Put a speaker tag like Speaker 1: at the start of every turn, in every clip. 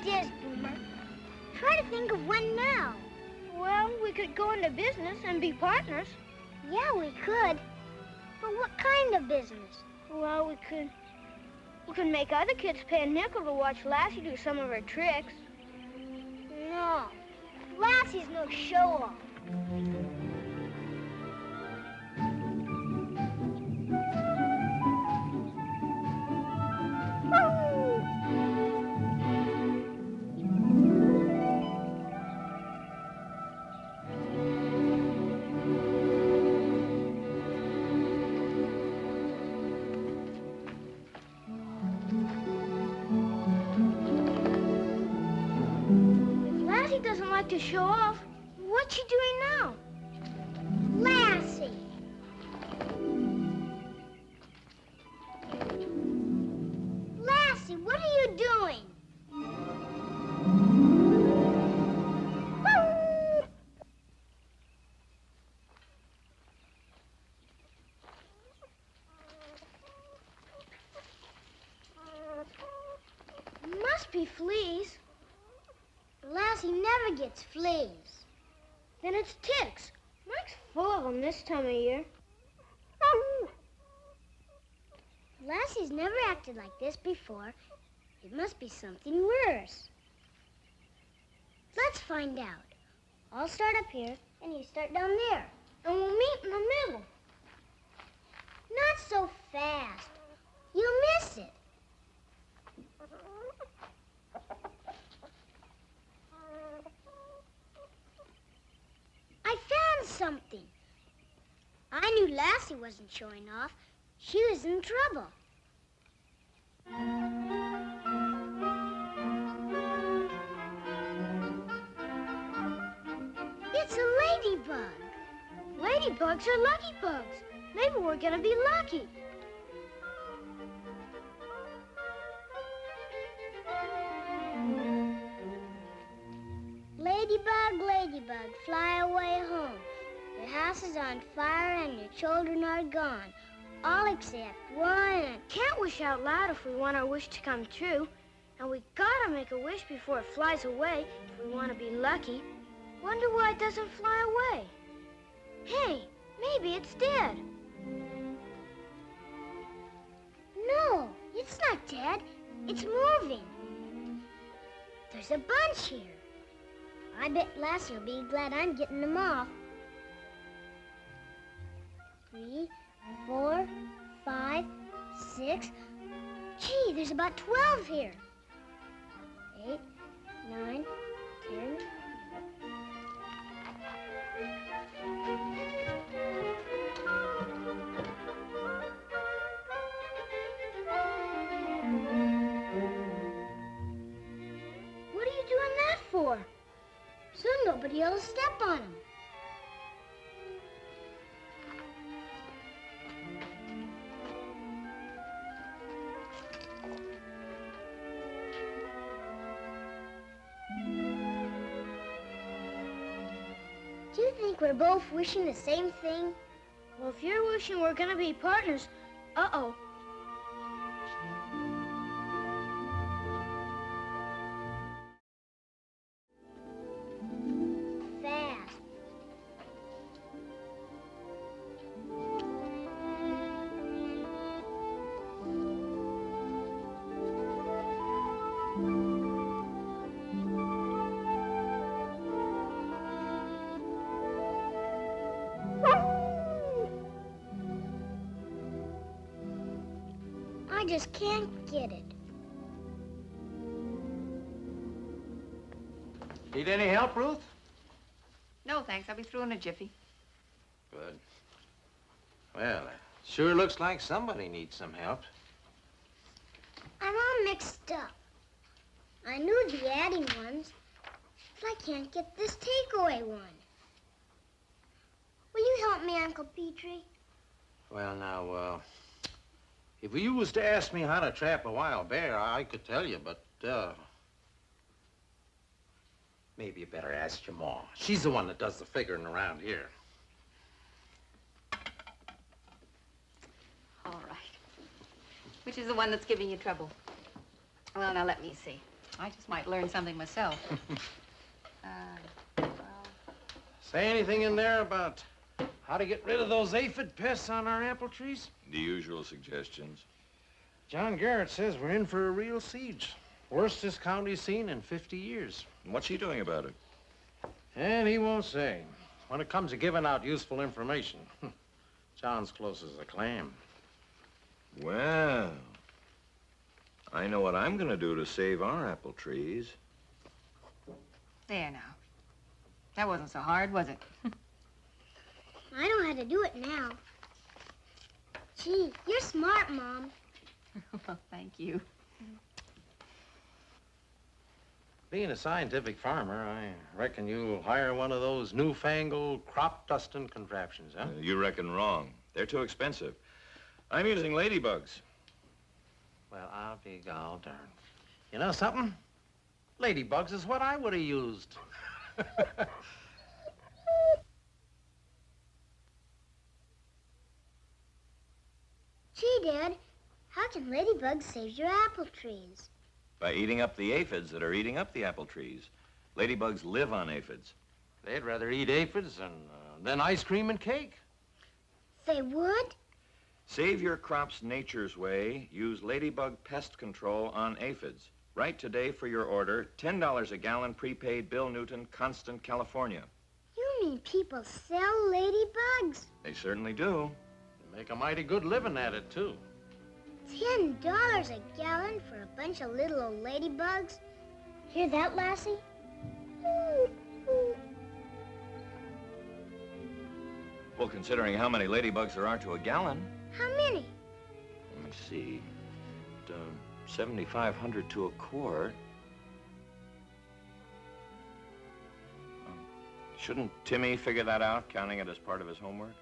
Speaker 1: ideas, Boomer. Try to think of one now.
Speaker 2: Well, we could go into business and be partners.
Speaker 1: Yeah, we could. But what kind of business?
Speaker 2: Well, we could make other kids pay a nickel to watch Lassie do some of her tricks.
Speaker 1: No. Lassie's no show-off.
Speaker 2: Doesn't like to show off. What's she doing now?
Speaker 1: Lassie! Lassie, what are you doing?
Speaker 2: Must be fleas.
Speaker 1: Lassie never gets fleas.
Speaker 2: Then it's ticks. Mike's full of them this time of year.
Speaker 1: Lassie's never acted like this before. It must be something worse. Let's find out. I'll start up here, and you start down there.
Speaker 2: And we'll meet in the middle.
Speaker 1: Not so fast. You'll miss it. I found something. I knew Lassie wasn't showing off. She was in trouble. It's a ladybug.
Speaker 2: Ladybugs are lucky bugs. Maybe we're gonna be lucky.
Speaker 1: Ladybug, ladybug, fly away home. Your house is on fire and your children are gone. All except one.
Speaker 2: Can't wish out loud if we want our wish to come true. And we gotta make a wish before it flies away if we want to be lucky. Wonder why it doesn't fly away. Hey, maybe it's dead.
Speaker 1: No, it's not dead. It's moving. There's a bunch here. I bet Lassie will be glad I'm getting them off. 3, 4, 5, 6. Gee, there's about 12 here. 8, 9, 10.
Speaker 2: What are you doing that for?
Speaker 1: So nobody will step on them. Do you think we're both wishing the same thing?
Speaker 2: Well, if you're wishing we're gonna be partners, uh-oh.
Speaker 1: Fast. I just can't get it.
Speaker 3: Need any help, Ruth?
Speaker 4: No, thanks. I'll be through in a jiffy.
Speaker 3: Good. Well, it sure looks like somebody needs some help.
Speaker 1: I'm all mixed up. I knew the adding ones, but I can't get this takeaway one. Will you help me, Uncle Petrie?
Speaker 3: Well, now, if you was to ask me how to trap a wild bear, I could tell you, but, maybe you better ask your ma. She's the one that does the figuring around here.
Speaker 4: All right. Which is the one that's giving you trouble? Well, now, let me see. I just might learn something myself. Well...
Speaker 3: Say anything in there about how to get rid of those aphid pests on our apple trees?
Speaker 5: The usual suggestions.
Speaker 3: John Garrett says we're in for a real siege. Worst this county's seen in 50 years.
Speaker 5: And what's he doing about it?
Speaker 3: And he won't say. When it comes to giving out useful information, John's close as a clam.
Speaker 5: Well, I know what I'm going to do to save our apple trees.
Speaker 4: There now. That wasn't so hard, was it?
Speaker 1: I know how to do it now. Gee, you're smart, Mom.
Speaker 4: Well, thank you.
Speaker 3: Being a scientific farmer, I reckon you'll hire one of those newfangled crop dusting contraptions, huh?
Speaker 5: You reckon wrong. They're too expensive. I'm using ladybugs.
Speaker 3: Well, I'll be gall darned. You know something? Ladybugs is what I would have used.
Speaker 1: Gee, Dad, how can ladybugs save your apple trees?
Speaker 5: By eating up the aphids that are eating up the apple trees. Ladybugs live on aphids.
Speaker 3: They'd rather eat aphids than ice cream and cake.
Speaker 1: They would?
Speaker 5: Save your crops nature's way. Use ladybug pest control on aphids. Write today for your order. $10 a gallon, prepaid, Bill Newton, Constant, California.
Speaker 1: You mean people sell ladybugs?
Speaker 5: They certainly do.
Speaker 3: They make a mighty good living at it, too.
Speaker 1: $10 a gallon for a bunch of little old ladybugs? Hear that, Lassie?
Speaker 5: Well, considering how many ladybugs there are to a gallon.
Speaker 1: How many?
Speaker 5: Let me see. 7,500 to a quart. Shouldn't Timmy figure that out, counting it as part of his homework?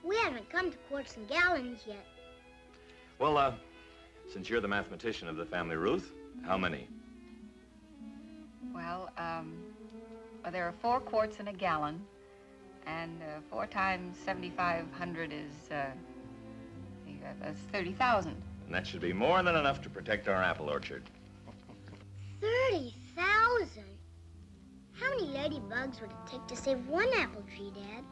Speaker 1: We haven't come to quarts and gallons yet.
Speaker 5: Well, since you're the mathematician of the family, Ruth, how many?
Speaker 4: Well, there are 4 quarts in a gallon, and 4 times 7,500 is, that's 30,000.
Speaker 5: And that should be more than enough to protect our apple orchard.
Speaker 1: 30,000? How many ladybugs would it take to save one apple tree, Dad?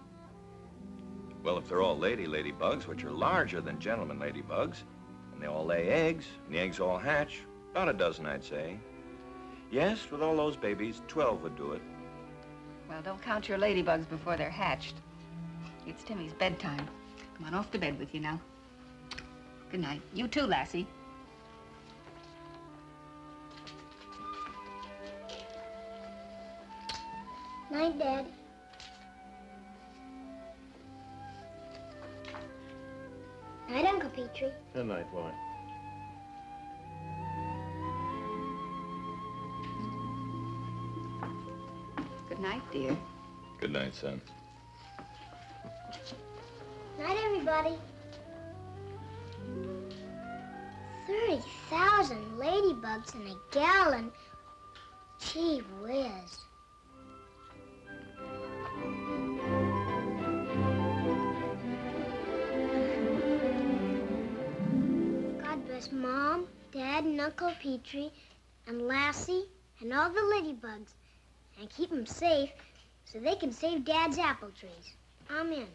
Speaker 5: Well, if they're all ladybugs, which are larger than gentlemen ladybugs, and they all lay eggs, and the eggs all hatch, about a dozen, I'd say. Yes, with all those babies, 12 would do it.
Speaker 4: Well, don't count your ladybugs before they're hatched. It's Timmy's bedtime. Come on, off to bed with you now. Good night. You too, Lassie.
Speaker 1: Night, Dad. Night, Uncle Petrie.
Speaker 3: Good night, boy.
Speaker 4: Good night, dear.
Speaker 5: Good night, son.
Speaker 1: Night, everybody. 30,000 ladybugs in a gallon. Gee whiz. God bless Mom, Dad, and Uncle Petrie, and Lassie, and all the ladybugs, and keep them safe so they can save Dad's apple trees. Amen.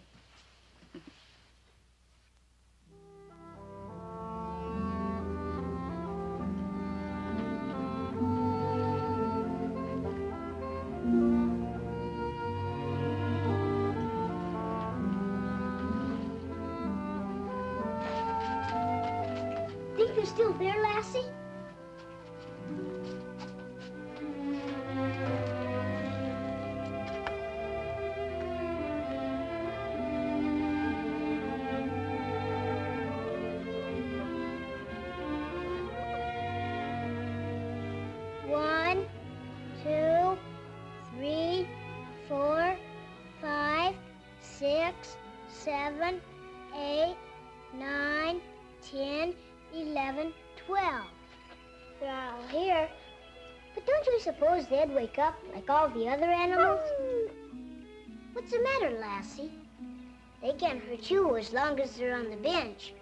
Speaker 1: Think you're still there, Lassie? One, 2, 3, 4, 5, 6, 7, 8, 9, 10, 11, 12. They're all here. But don't you suppose they'd wake up like all the other animals? What's the matter, Lassie? They can't hurt you as long as they're on the bench.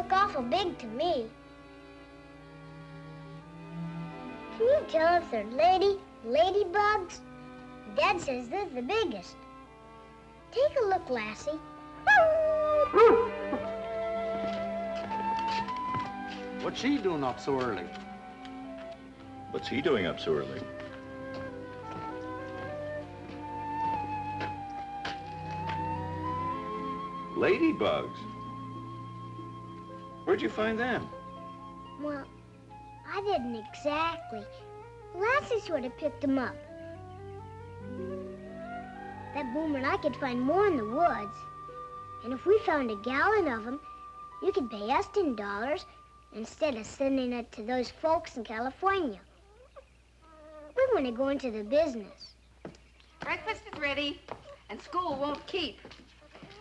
Speaker 1: look awful big to me. Can you tell if they're ladybugs? Dad says they're the biggest. Take a look, Lassie.
Speaker 3: What's she doing up so early?
Speaker 5: What's he doing up so early? Ladybugs. Where'd you find them?
Speaker 1: Well, I didn't exactly. Lassie sort of picked them up. That Boomer and I could find more in the woods. And if we found a gallon of them, you could pay us $10 instead of sending it to those folks in California. We want to go into the business.
Speaker 4: Breakfast is ready, and school won't keep.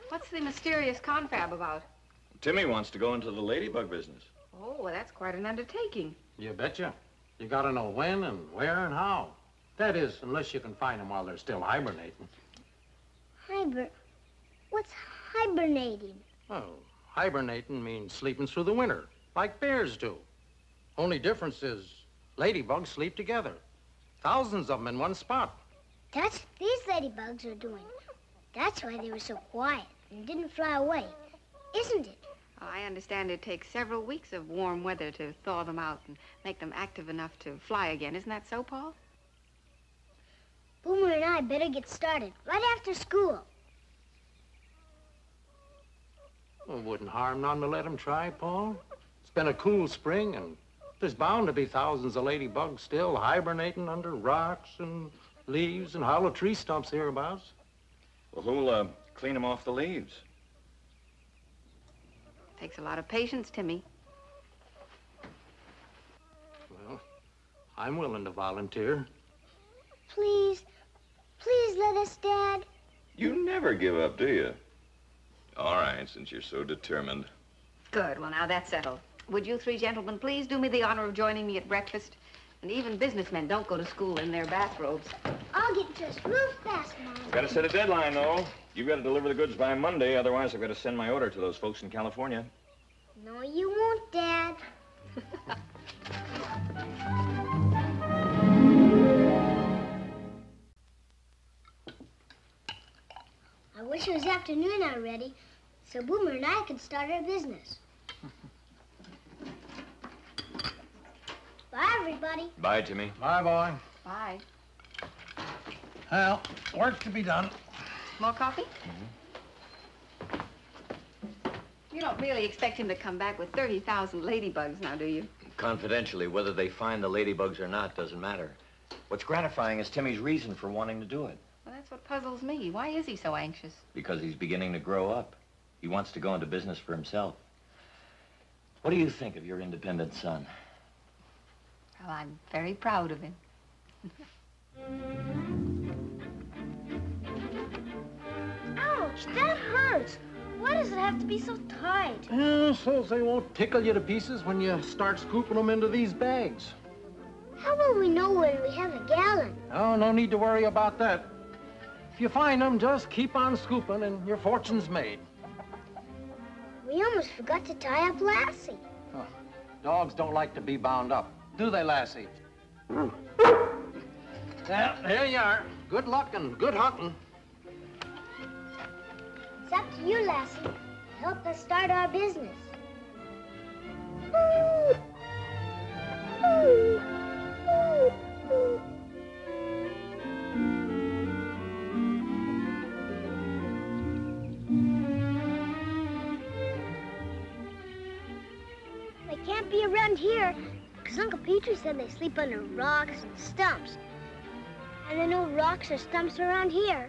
Speaker 4: What's the mysterious confab about?
Speaker 5: Timmy wants to go into the ladybug business.
Speaker 4: Oh, well, that's quite an undertaking.
Speaker 3: You betcha. You gotta know when and where and how. That is, unless you can find them while they're still hibernating.
Speaker 1: What's hibernating?
Speaker 3: Oh, hibernating means sleeping through the winter, like bears do. Only difference is ladybugs sleep together. Thousands of them in one spot.
Speaker 1: That's what these ladybugs are doing. That's why they were so quiet and didn't fly away, isn't it?
Speaker 4: I understand it takes several weeks of warm weather to thaw them out and make them active enough to fly again. Isn't that so, Paul?
Speaker 1: Boomer and I better get started right after school.
Speaker 3: Well, it wouldn't harm none to let them try, Paul. It's been a cool spring, and there's bound to be thousands of ladybugs still hibernating under rocks and leaves and hollow tree stumps hereabouts.
Speaker 5: Well, who'll clean them off the leaves?
Speaker 4: Takes a lot of patience, Timmy.
Speaker 3: Well, I'm willing to volunteer.
Speaker 1: Please let us, Dad.
Speaker 5: You never give up, do you? All right, since you're so determined.
Speaker 4: Good. Well, now that's settled. Would you three gentlemen please do me the honor of joining me at breakfast? And even businessmen don't go to school in their bathrobes.
Speaker 1: I'll get dressed real fast, Mom.
Speaker 5: Got to set a deadline, though. You've got to deliver the goods by Monday, otherwise I've got to send my order to those folks in California.
Speaker 1: No, you won't, Dad. I wish it was afternoon already, so Boomer and I could start our business. Bye, everybody.
Speaker 5: Bye, Timmy.
Speaker 3: Bye, boy.
Speaker 4: Bye.
Speaker 3: Well, work to be done.
Speaker 4: More coffee? You don't really expect him to come back with 30,000 ladybugs now, do you?
Speaker 5: Confidentially, whether they find the ladybugs or not doesn't matter. What's gratifying is Timmy's reason for wanting to do it.
Speaker 4: Well, that's what puzzles me. Why is he so anxious?
Speaker 5: Because he's beginning to grow up. He wants to go into business for himself. What do you think of your independent son?
Speaker 4: Well, I'm very proud of him.
Speaker 2: Ouch, that hurts. Why does it have to be so tight?
Speaker 3: So they won't tickle you to pieces when you start scooping them into these bags.
Speaker 1: How will we know when we have a gallon?
Speaker 3: Oh, no need to worry about that. If you find them, just keep on scooping and your fortune's made.
Speaker 1: We almost forgot to tie up Lassie.
Speaker 3: Oh, dogs don't like to be bound up, do they, Lassie? Yeah, there you are. Good luck and good hunting.
Speaker 1: It's up to you, Lassie. Help us start our business. They can't be around here, because Uncle Petrie said they sleep under rocks and stumps. And there are no rocks or stumps around here.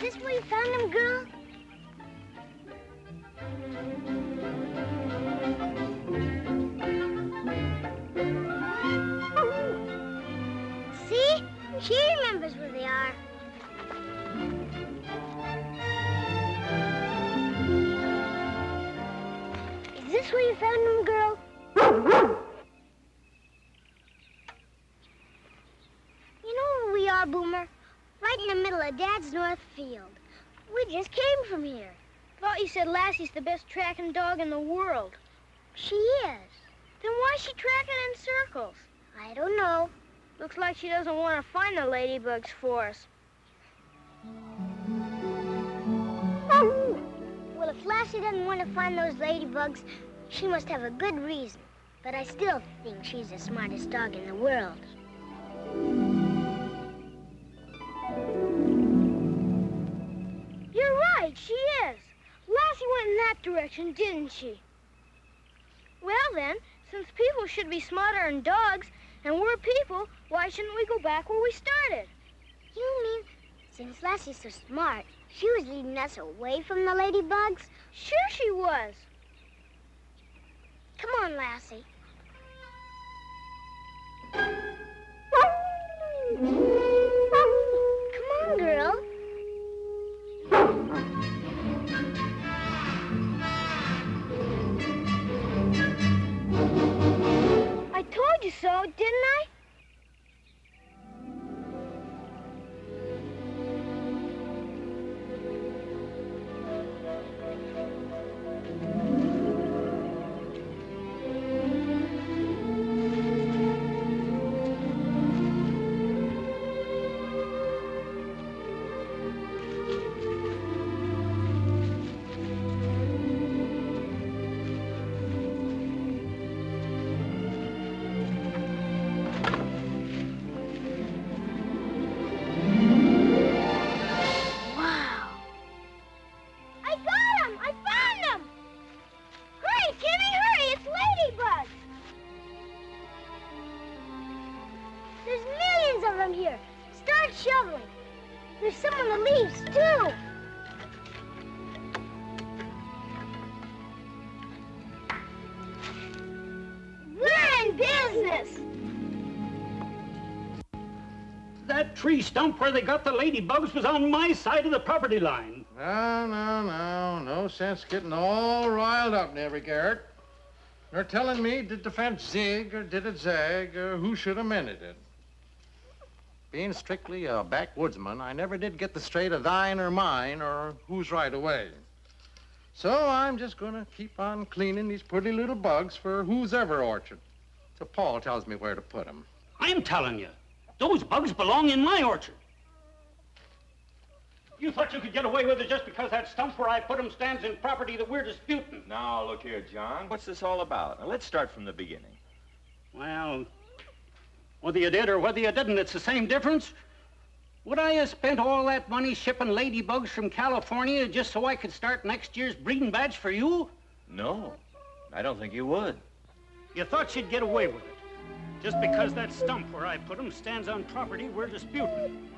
Speaker 1: Is this where you found them, girl? this where you found them, girl? You know where we are, Boomer? Right in the middle of Dad's north field. We just came from here.
Speaker 2: Thought you said Lassie's the best tracking dog in the world.
Speaker 1: She is.
Speaker 2: Then why is she tracking in circles?
Speaker 1: I don't know.
Speaker 2: Looks like she doesn't want to find the ladybugs for us.
Speaker 1: Well, if Lassie doesn't want to find those ladybugs, she must have a good reason. But I still think she's the smartest dog in the world.
Speaker 2: You're right, she is. Lassie went in that direction, didn't she? Well then, since people should be smarter than dogs, and we're people, why shouldn't we go back where we started?
Speaker 1: You mean, since Lassie's so smart, she was leading us away from the ladybugs?
Speaker 2: Sure she was.
Speaker 1: Come on, Lassie. Come on, girl.
Speaker 2: I told you so, didn't I?
Speaker 1: There's some on the leaves, too.
Speaker 2: We're in business.
Speaker 6: That tree stump where they got the ladybugs was on my side of the property line.
Speaker 3: No sense getting all riled up, Neighbor Garrett. They're telling me, did the fence zig or did it zag, or who should have mended it? Being strictly a backwoodsman, I never did get the straight of thine or mine or who's right away. So I'm just gonna keep on cleaning these pretty little bugs for whose ever orchard. So Paul tells me where to put them.
Speaker 6: I'm telling you, those bugs belong in my orchard. You thought you could get away with it just because that stump where I put them stands in property that we're disputing.
Speaker 5: Now, look here, John. What's this all about? Now, let's start from the beginning.
Speaker 6: Well, whether you did or whether you didn't, it's the same difference. Would I have spent all that money shipping ladybugs from California just so I could start next year's breeding batch for you?
Speaker 5: No, I don't think you would.
Speaker 6: You thought you'd get away with it, just because that stump where I put them stands on property we're disputing.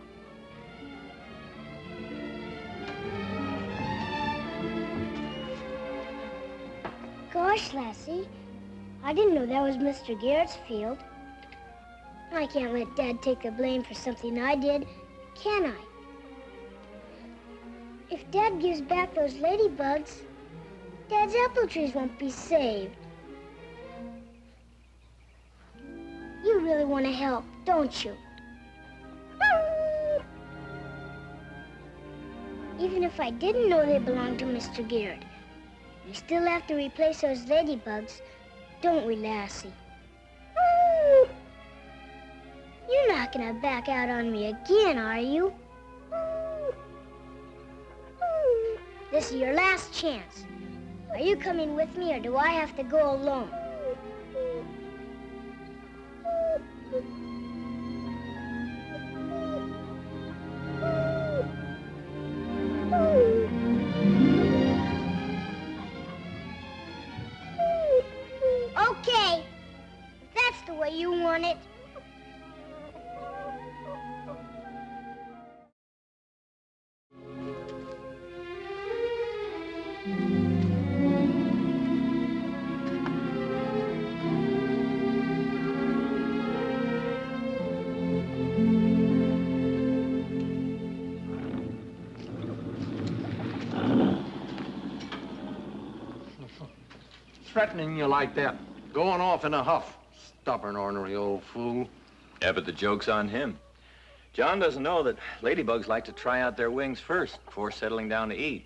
Speaker 1: Gosh, Lassie, I didn't know that was Mr. Garrett's field. I can't let Dad take the blame for something I did, can I? If Dad gives back those ladybugs, Dad's apple trees won't be saved. You really want to help, don't you? Even if I didn't know they belonged to Mr. Garrett, we still have to replace those ladybugs, don't we, Lassie? You're not gonna back out on me again, are you? This is your last chance. Are you coming with me, or do I have to go alone? Okay, if that's the way you want it.
Speaker 3: threatening you like that? Going off in a huff. Stubborn, ornery old fool.
Speaker 5: Yeah, but the joke's on him. John doesn't know that ladybugs like to try out their wings first before settling down to eat.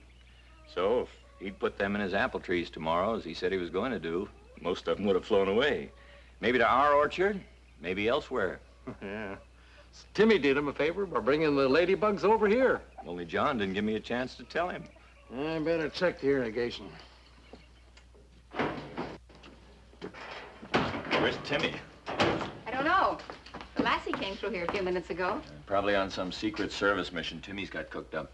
Speaker 5: So if he'd put them in his apple trees tomorrow, as he said he was going to do, most of them would have flown away. Maybe to our orchard, maybe elsewhere.
Speaker 3: Yeah. Timmy did him a favor by bringing the ladybugs over here.
Speaker 5: Only John didn't give me a chance to tell him.
Speaker 3: I better check the irrigation.
Speaker 5: Where's Timmy?
Speaker 4: I don't know. The Lassie came through here a few minutes ago.
Speaker 5: Probably on some Secret Service mission Timmy's got cooked up.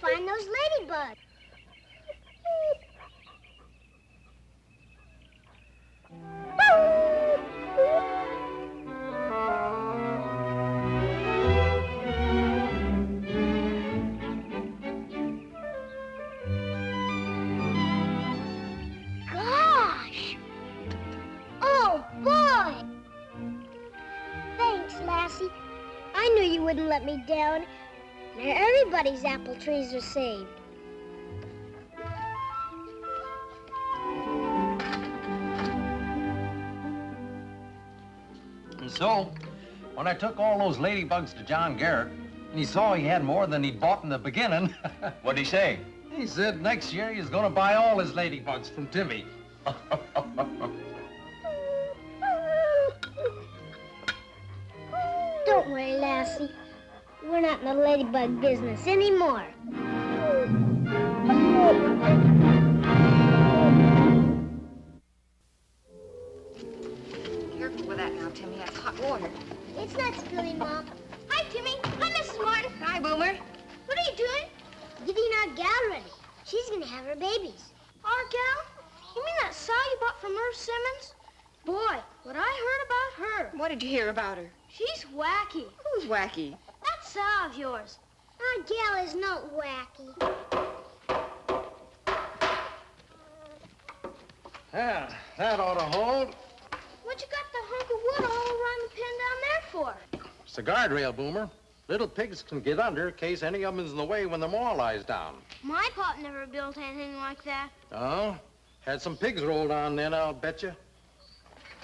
Speaker 1: find those ladybugs. Gosh! Oh, boy! Thanks, Lassie. I knew you wouldn't let me down. Now everybody's apple trees are saved.
Speaker 3: And so, when I took all those ladybugs to John Garrett, and he saw he had more than he'd bought in the beginning,
Speaker 5: What'd he say?
Speaker 3: he said next year he's gonna buy all his ladybugs from Timmy.
Speaker 1: Don't worry, Lassie. We're not in the ladybug business anymore.
Speaker 4: Careful with that now, Timmy. That's hot water.
Speaker 1: It's not spilling, Mom. Hi, Timmy. Hi, Mrs. Martin.
Speaker 4: Hi, Boomer.
Speaker 1: What are you doing? Getting our gal ready. She's gonna have her babies.
Speaker 2: Our gal? You mean that sow you bought from Irv Simmons? Boy, what I heard about her.
Speaker 4: What did you hear about her?
Speaker 2: She's wacky.
Speaker 4: Who's wacky?
Speaker 2: That sow of yours.
Speaker 1: Our gal is not wacky.
Speaker 3: Yeah, that ought to hold.
Speaker 2: What you got the hunk of wood all around the pen down there for?
Speaker 3: It's a guardrail, Boomer. Little pigs can get under in case any of them is in the way when the maw lies down.
Speaker 2: My pop never built anything like that.
Speaker 3: Oh? Had some pigs rolled on then, I'll bet you.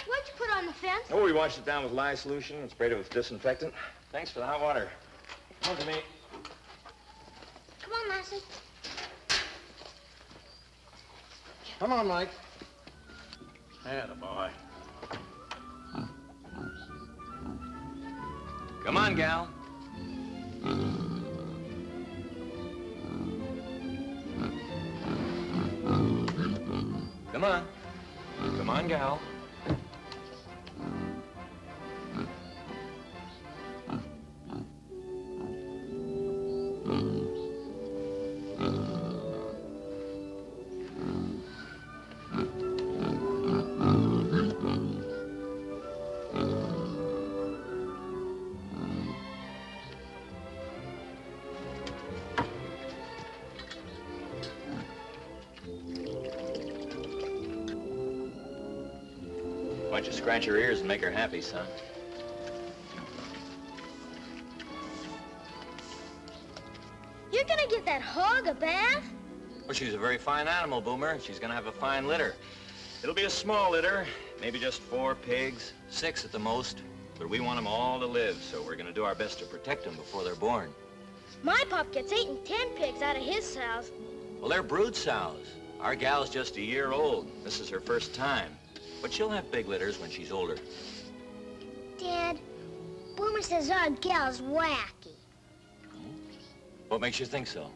Speaker 2: What'd you put on the fence?
Speaker 5: Oh, we washed it down with lye solution and sprayed it with disinfectant. Thanks for the hot water. Come on to me.
Speaker 1: Come on, Lassie.
Speaker 3: Come on, Mike. Attaboy.
Speaker 5: Come on, gal. Come on. Come on, gal. Why don't you scratch her ears and make her happy, son?
Speaker 2: You're gonna give that hog a bath?
Speaker 5: Well, she's a very fine animal, Boomer. She's gonna have a fine litter. It'll be a small litter, maybe just 4 pigs, 6 at the most. But we want them all to live, so we're gonna do our best to protect them before they're born.
Speaker 2: My pup gets 8 and 10 pigs out of his sows.
Speaker 5: Well, they're brood sows. Our gal's just a year old. This is her first time. But she'll have big litters when she's older.
Speaker 1: Dad, Boomer says our gal's wacky.
Speaker 5: What makes you think so?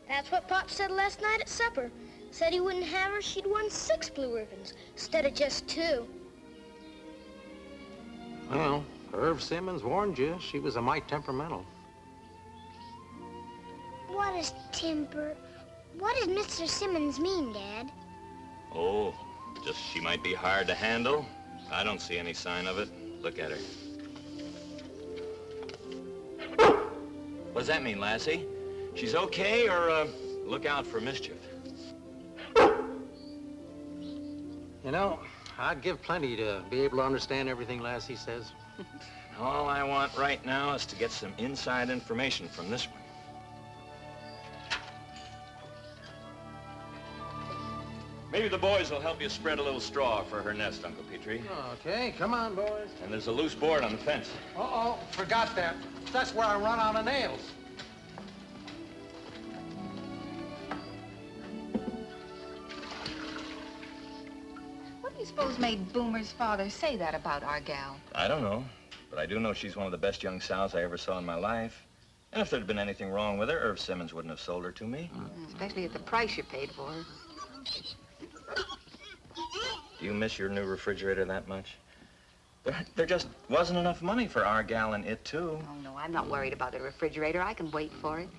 Speaker 2: That's what Pop said last night at supper. Said he wouldn't have her, she'd won 6 blue ribbons instead of just 2.
Speaker 3: Well, Irv Simmons warned you. She was a mite temperamental.
Speaker 1: What is temper? What does Mr. Simmons mean, Dad?
Speaker 5: Oh, just she might be hard to handle. I don't see any sign of it. Look at her. What does that mean, Lassie? She's okay, or look out for mischief?
Speaker 3: You know, I'd give plenty to be able to understand everything Lassie says.
Speaker 5: All I want right now is to get some inside information from this one. Maybe the boys will help you spread a little straw for her nest, Uncle Petrie.
Speaker 3: Okay, come on, boys.
Speaker 5: And there's a loose board on the fence.
Speaker 3: Uh-oh, forgot that. That's where I run out of nails.
Speaker 4: What do you suppose made Boomer's father say that about our gal?
Speaker 5: I don't know, but I do know she's one of the best young sows I ever saw in my life. And if there'd been anything wrong with her, Irv Simmons wouldn't have sold her to me.
Speaker 4: Especially at the price you paid for her.
Speaker 5: Do you miss your new refrigerator that much? There just wasn't enough money for our gal and it, too.
Speaker 4: Oh, no, I'm not worried about the refrigerator. I can wait for it.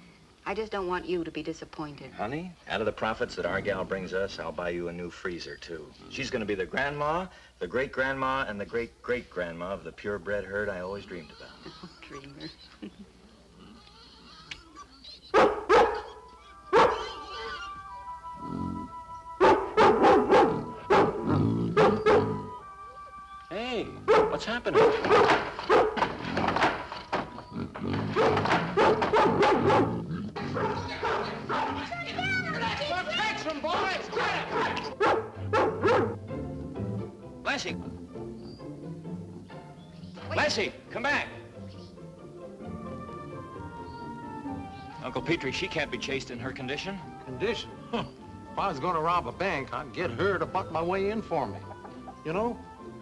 Speaker 4: I just don't want you to be disappointed.
Speaker 5: Honey, out of the profits that our gal brings us, I'll buy you a new freezer, too. She's going to be the grandma, the great-grandma, and the great-great-grandma of the purebred herd I always dreamed about.
Speaker 4: Oh, dreamer.
Speaker 5: Hey, what's happening?
Speaker 3: Catch them, boys!
Speaker 5: Lassie! Lassie, come back! Uncle Petrie, she can't be chased in her condition.
Speaker 3: Condition? Huh. If I was going to rob a bank, I'd get her to butt my way in for me. You know,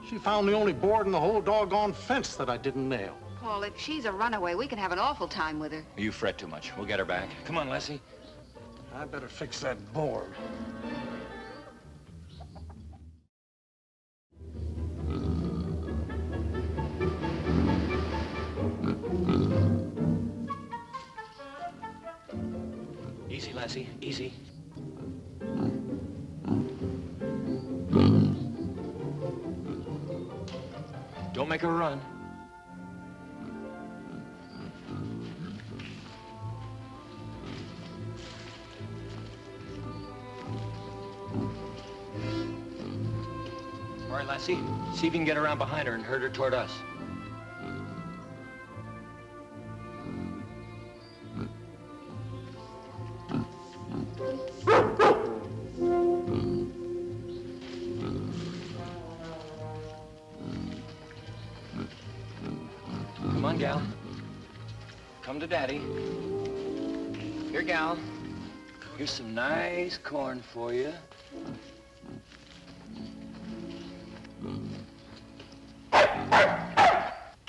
Speaker 3: she found the only board in the whole doggone fence that I didn't nail.
Speaker 4: Paul, if she's a runaway, we can have an awful time with her.
Speaker 5: You fret too much. We'll get her back. Come on, Lassie.
Speaker 3: I better fix that board.
Speaker 5: Easy, Lassie, easy. Don't make her run. All right, Lassie, see if you can get around behind her and herd her toward us. Come on, gal. Come to Daddy. Here, gal. Here's some nice corn for you.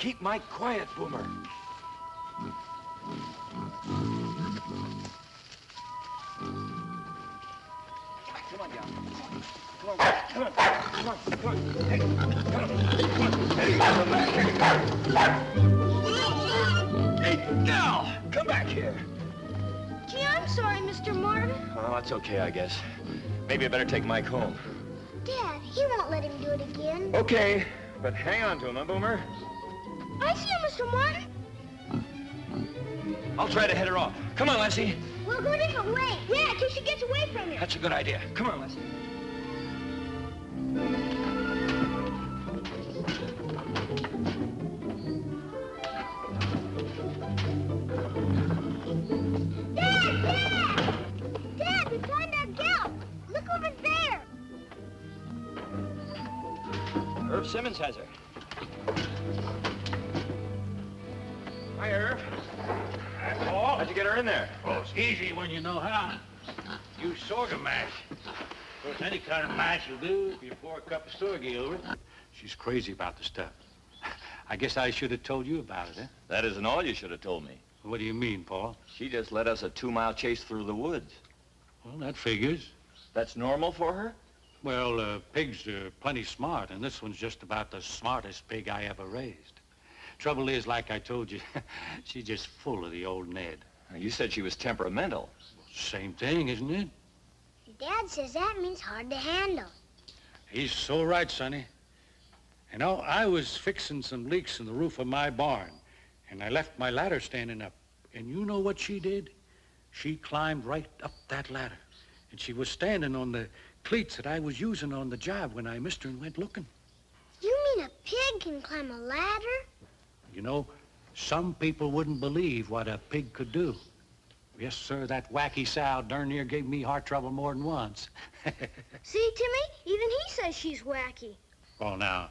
Speaker 5: keep my quiet, Boomer. Come on, gal. Come on, come on, come on, come on. Hey, come on. Hey, come back. Hey, gal, come back here.
Speaker 2: Gee, I'm sorry, Mr. Martin.
Speaker 5: Oh, that's okay, I guess. Maybe I better take Mike home.
Speaker 1: Dad, he won't let him do it again.
Speaker 5: Okay, but hang on to him, huh, Boomer?
Speaker 2: I see you, Mr. Martin.
Speaker 5: I'll try to head her off. Come on, Lassie.
Speaker 2: We'll go a different way. Yeah, till she gets away from you.
Speaker 5: That's a good idea. Come on, Lassie.
Speaker 2: Dad! Dad! Dad, we find our gal. Look over there.
Speaker 5: Irv Simmons has her. Hi, Irv.
Speaker 3: Hi, Paul.
Speaker 5: How'd you get her in there?
Speaker 3: Well, it's easy when you know how. Use sorghum mash. Of course, any kind of mash will do if you pour a cup of sorghum over it. She's crazy about the stuff. I guess I should have told you about it, eh?
Speaker 5: That isn't all you should have told me.
Speaker 3: What do you mean, Paul?
Speaker 5: She just led us a 2-mile chase through the woods.
Speaker 3: Well, that figures.
Speaker 5: That's normal for her?
Speaker 3: Well, pigs are plenty smart, and this one's just about the smartest pig I ever raised. Trouble is, like I told you, she's just full of the old Ned.
Speaker 5: You said she was temperamental.
Speaker 3: Same thing, isn't it?
Speaker 1: Dad says that means hard to handle.
Speaker 3: He's so right, Sonny. You know, I was fixing some leaks in the roof of my barn, and I left my ladder standing up. And you know what she did? She climbed right up that ladder, and she was standing on the cleats that I was using on the job when I missed her and went looking.
Speaker 1: You mean a pig can climb a ladder?
Speaker 3: You know, some people wouldn't believe what a pig could do. Yes, sir, that wacky sow darn near gave me heart trouble more than once.
Speaker 2: See, Timmy? Even he says she's wacky.
Speaker 3: Well, now,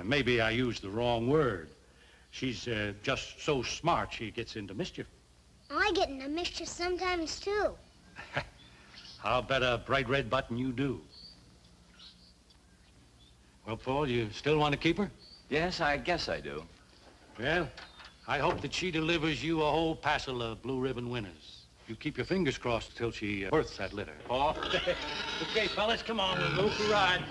Speaker 3: maybe I used the wrong word. She's just so smart she gets into mischief.
Speaker 1: I get into mischief sometimes, too.
Speaker 3: I'll bet a bright red button you do. Well, Paul, you still want to keep her?
Speaker 5: Yes, I guess I do.
Speaker 3: Well, I hope that she delivers you a whole passel of blue ribbon winners. You keep your fingers crossed till she births that litter. Paul? Okay, fellas, come on. We'll go for a ride.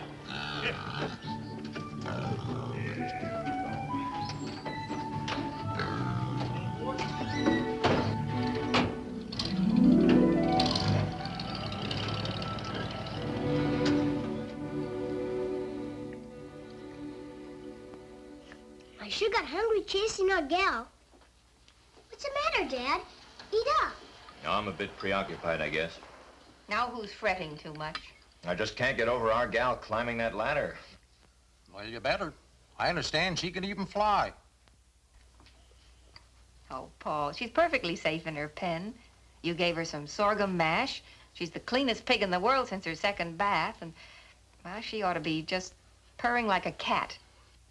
Speaker 1: I sure got hungry chasing our gal. What's the matter, Dad? Eat up.
Speaker 5: No, I'm a bit preoccupied, I guess.
Speaker 4: Now who's fretting too much?
Speaker 5: I just can't get over our gal climbing that ladder.
Speaker 3: Well, you better. I understand she can even fly.
Speaker 4: Oh, Paul, she's perfectly safe in her pen. You gave her some sorghum mash. She's the cleanest pig in the world since her second bath, and, well, she ought to be just purring like a cat.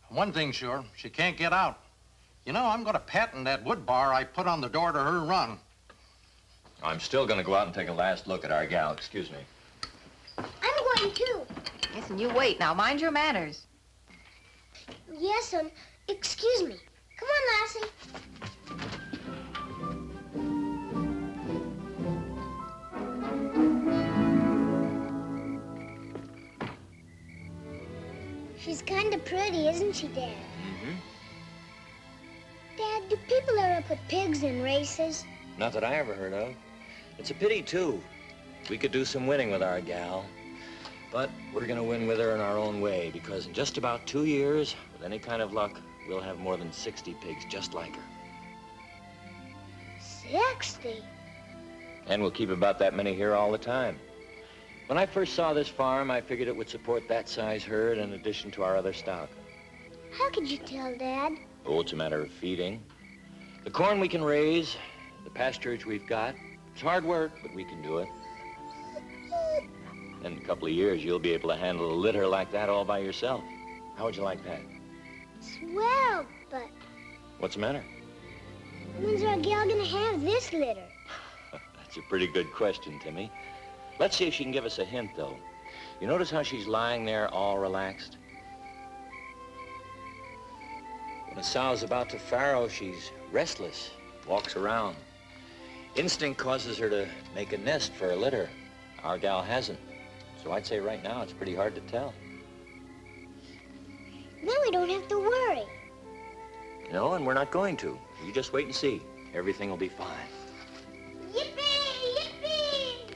Speaker 7: One thing sure, she can't get out. You know, I'm going to patent that wood bar I put on the door to her run.
Speaker 5: I'm still going to go out and take a last look at our gal. Excuse me.
Speaker 1: I'm going too.
Speaker 4: Listen, you wait now. Mind your manners.
Speaker 1: Yes, son. Excuse me. Come on, Lassie. She's kind of pretty, isn't she, Dad?
Speaker 5: Mm-hmm.
Speaker 1: Dad, do people ever put pigs in races?
Speaker 5: Not that I ever heard of. It's a pity, too. We could do some winning with our gal. But we're going to win with her in our own way, because in just about 2 years, with any kind of luck, we'll have more than 60 pigs just like her.
Speaker 1: 60?
Speaker 5: And we'll keep about that many here all the time. When I first saw this farm, I figured it would support that size herd in addition to our other stock.
Speaker 1: How could you tell, Dad?
Speaker 5: Oh, it's a matter of feeding. The corn we can raise, the pasturage we've got. It's hard work, but we can do it. In a couple of years, you'll be able to handle a litter like that all by yourself. How would you like that?
Speaker 1: Swell, but
Speaker 5: What's the matter?
Speaker 1: when's our gal gonna have this litter?
Speaker 5: That's a pretty good question, Timmy. Let's see if she can give us a hint, though. You notice how she's lying there all relaxed? When a sow's about to farrow, she's restless, walks around. Instinct causes her to make a nest for her litter. Our gal hasn't. So I'd say right now it's pretty hard to tell.
Speaker 1: Then we don't have to worry.
Speaker 5: No, and we're not going to. You just wait and see. Everything will be fine.
Speaker 1: Yippee! Yippee!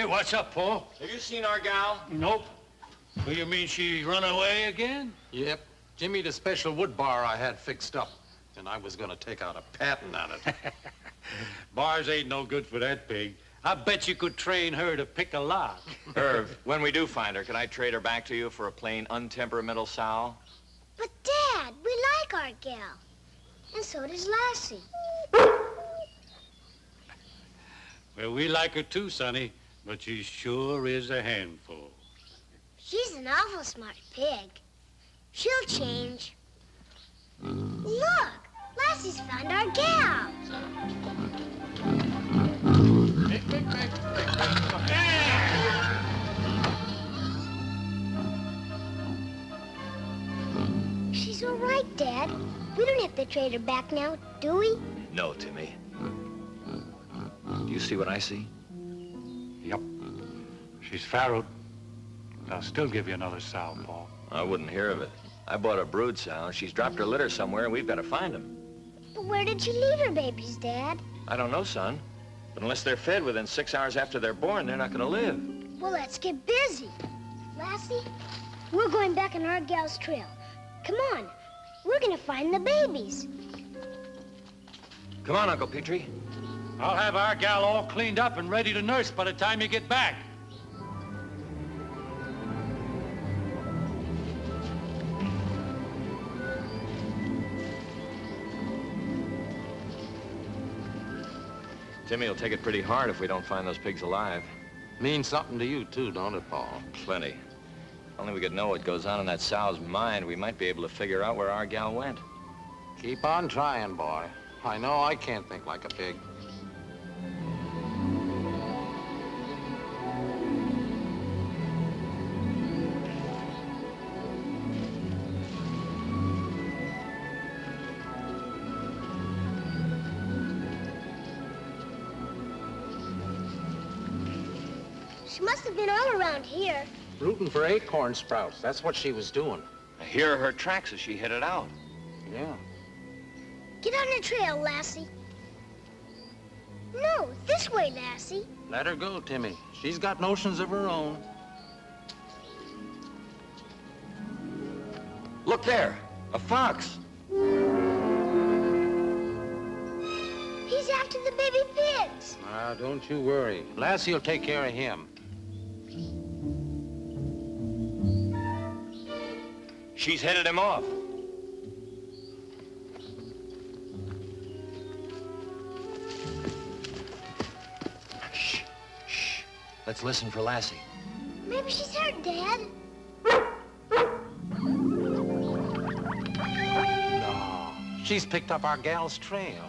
Speaker 6: What's up, Paul?
Speaker 5: Have you seen our gal?
Speaker 6: Nope. Well, you mean she run away again?
Speaker 3: Yep. Jimmy, the special wood bar I had fixed up, and I was gonna take out a patent on it.
Speaker 6: Bars ain't no good for that pig. I bet you could train her to pick a lock.
Speaker 5: Irv, when we do find her, can I trade her back to you for a plain, untemperamental sow?
Speaker 1: But, Dad, we like our gal. And so does Lassie.
Speaker 6: Well, we like her too, Sonny, but she sure is a handful.
Speaker 1: She's an awful smart pig. She'll change. Look, Lassie's found our gal. She's all right, Dad. We don't have to trade her back now, do we?
Speaker 5: No, Timmy. Do you see what I see?
Speaker 6: Yep. She's farrowed. I'll still give you another sow, Paul.
Speaker 5: I wouldn't hear of it. I bought a brood sow. She's dropped her litter somewhere, and we've got to find them.
Speaker 1: But where did she leave her babies, Dad?
Speaker 5: I don't know, son. But unless they're fed within 6 hours after they're born, they're not going to live.
Speaker 1: Well, let's get busy. Lassie, we're going back on our gal's trail. Come on. We're going to find the babies.
Speaker 5: Come on, Uncle Petrie.
Speaker 6: I'll have our gal all cleaned up and ready to nurse by the time you get back.
Speaker 5: Timmy will take it pretty hard if we don't find those pigs alive.
Speaker 3: Means something to you, too, don't it, Paul?
Speaker 5: Plenty. If only we could know what goes on in that sow's mind, we might be able to figure out where our gal went.
Speaker 3: Keep on trying, boy. I know I can't think like a pig.
Speaker 1: She must have been all around here.
Speaker 3: Rooting for acorn sprouts. That's what she was doing.
Speaker 5: Here are her tracks as she headed out.
Speaker 3: Yeah.
Speaker 1: Get on the trail, Lassie. No, this way, Lassie.
Speaker 3: Let her go, Timmy. She's got notions of her own.
Speaker 5: Look there, a fox.
Speaker 1: He's after the baby pigs.
Speaker 3: Ah, don't you worry. Lassie will take care of him.
Speaker 5: She's headed him off. Shh, shh. Let's listen for Lassie.
Speaker 1: Maybe she's hurt, Dad.
Speaker 3: No, she's picked up our gal's trail.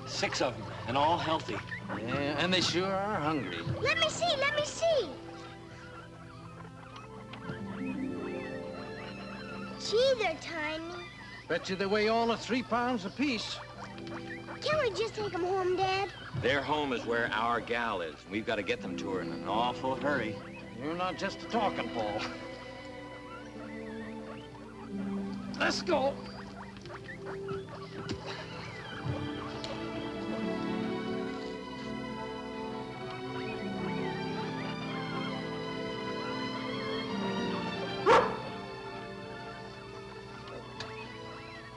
Speaker 5: Six of them. and all healthy.
Speaker 8: Yeah, and they sure are hungry.
Speaker 1: Let me see, let me see. Gee, they're tiny.
Speaker 7: Bet you they weigh all of 3 pounds apiece.
Speaker 1: Can't we just take them home, Dad?
Speaker 5: Their home is where our gal is. We've got to get them to her in an awful hurry.
Speaker 7: You're not just a talking, Paul. Let's go.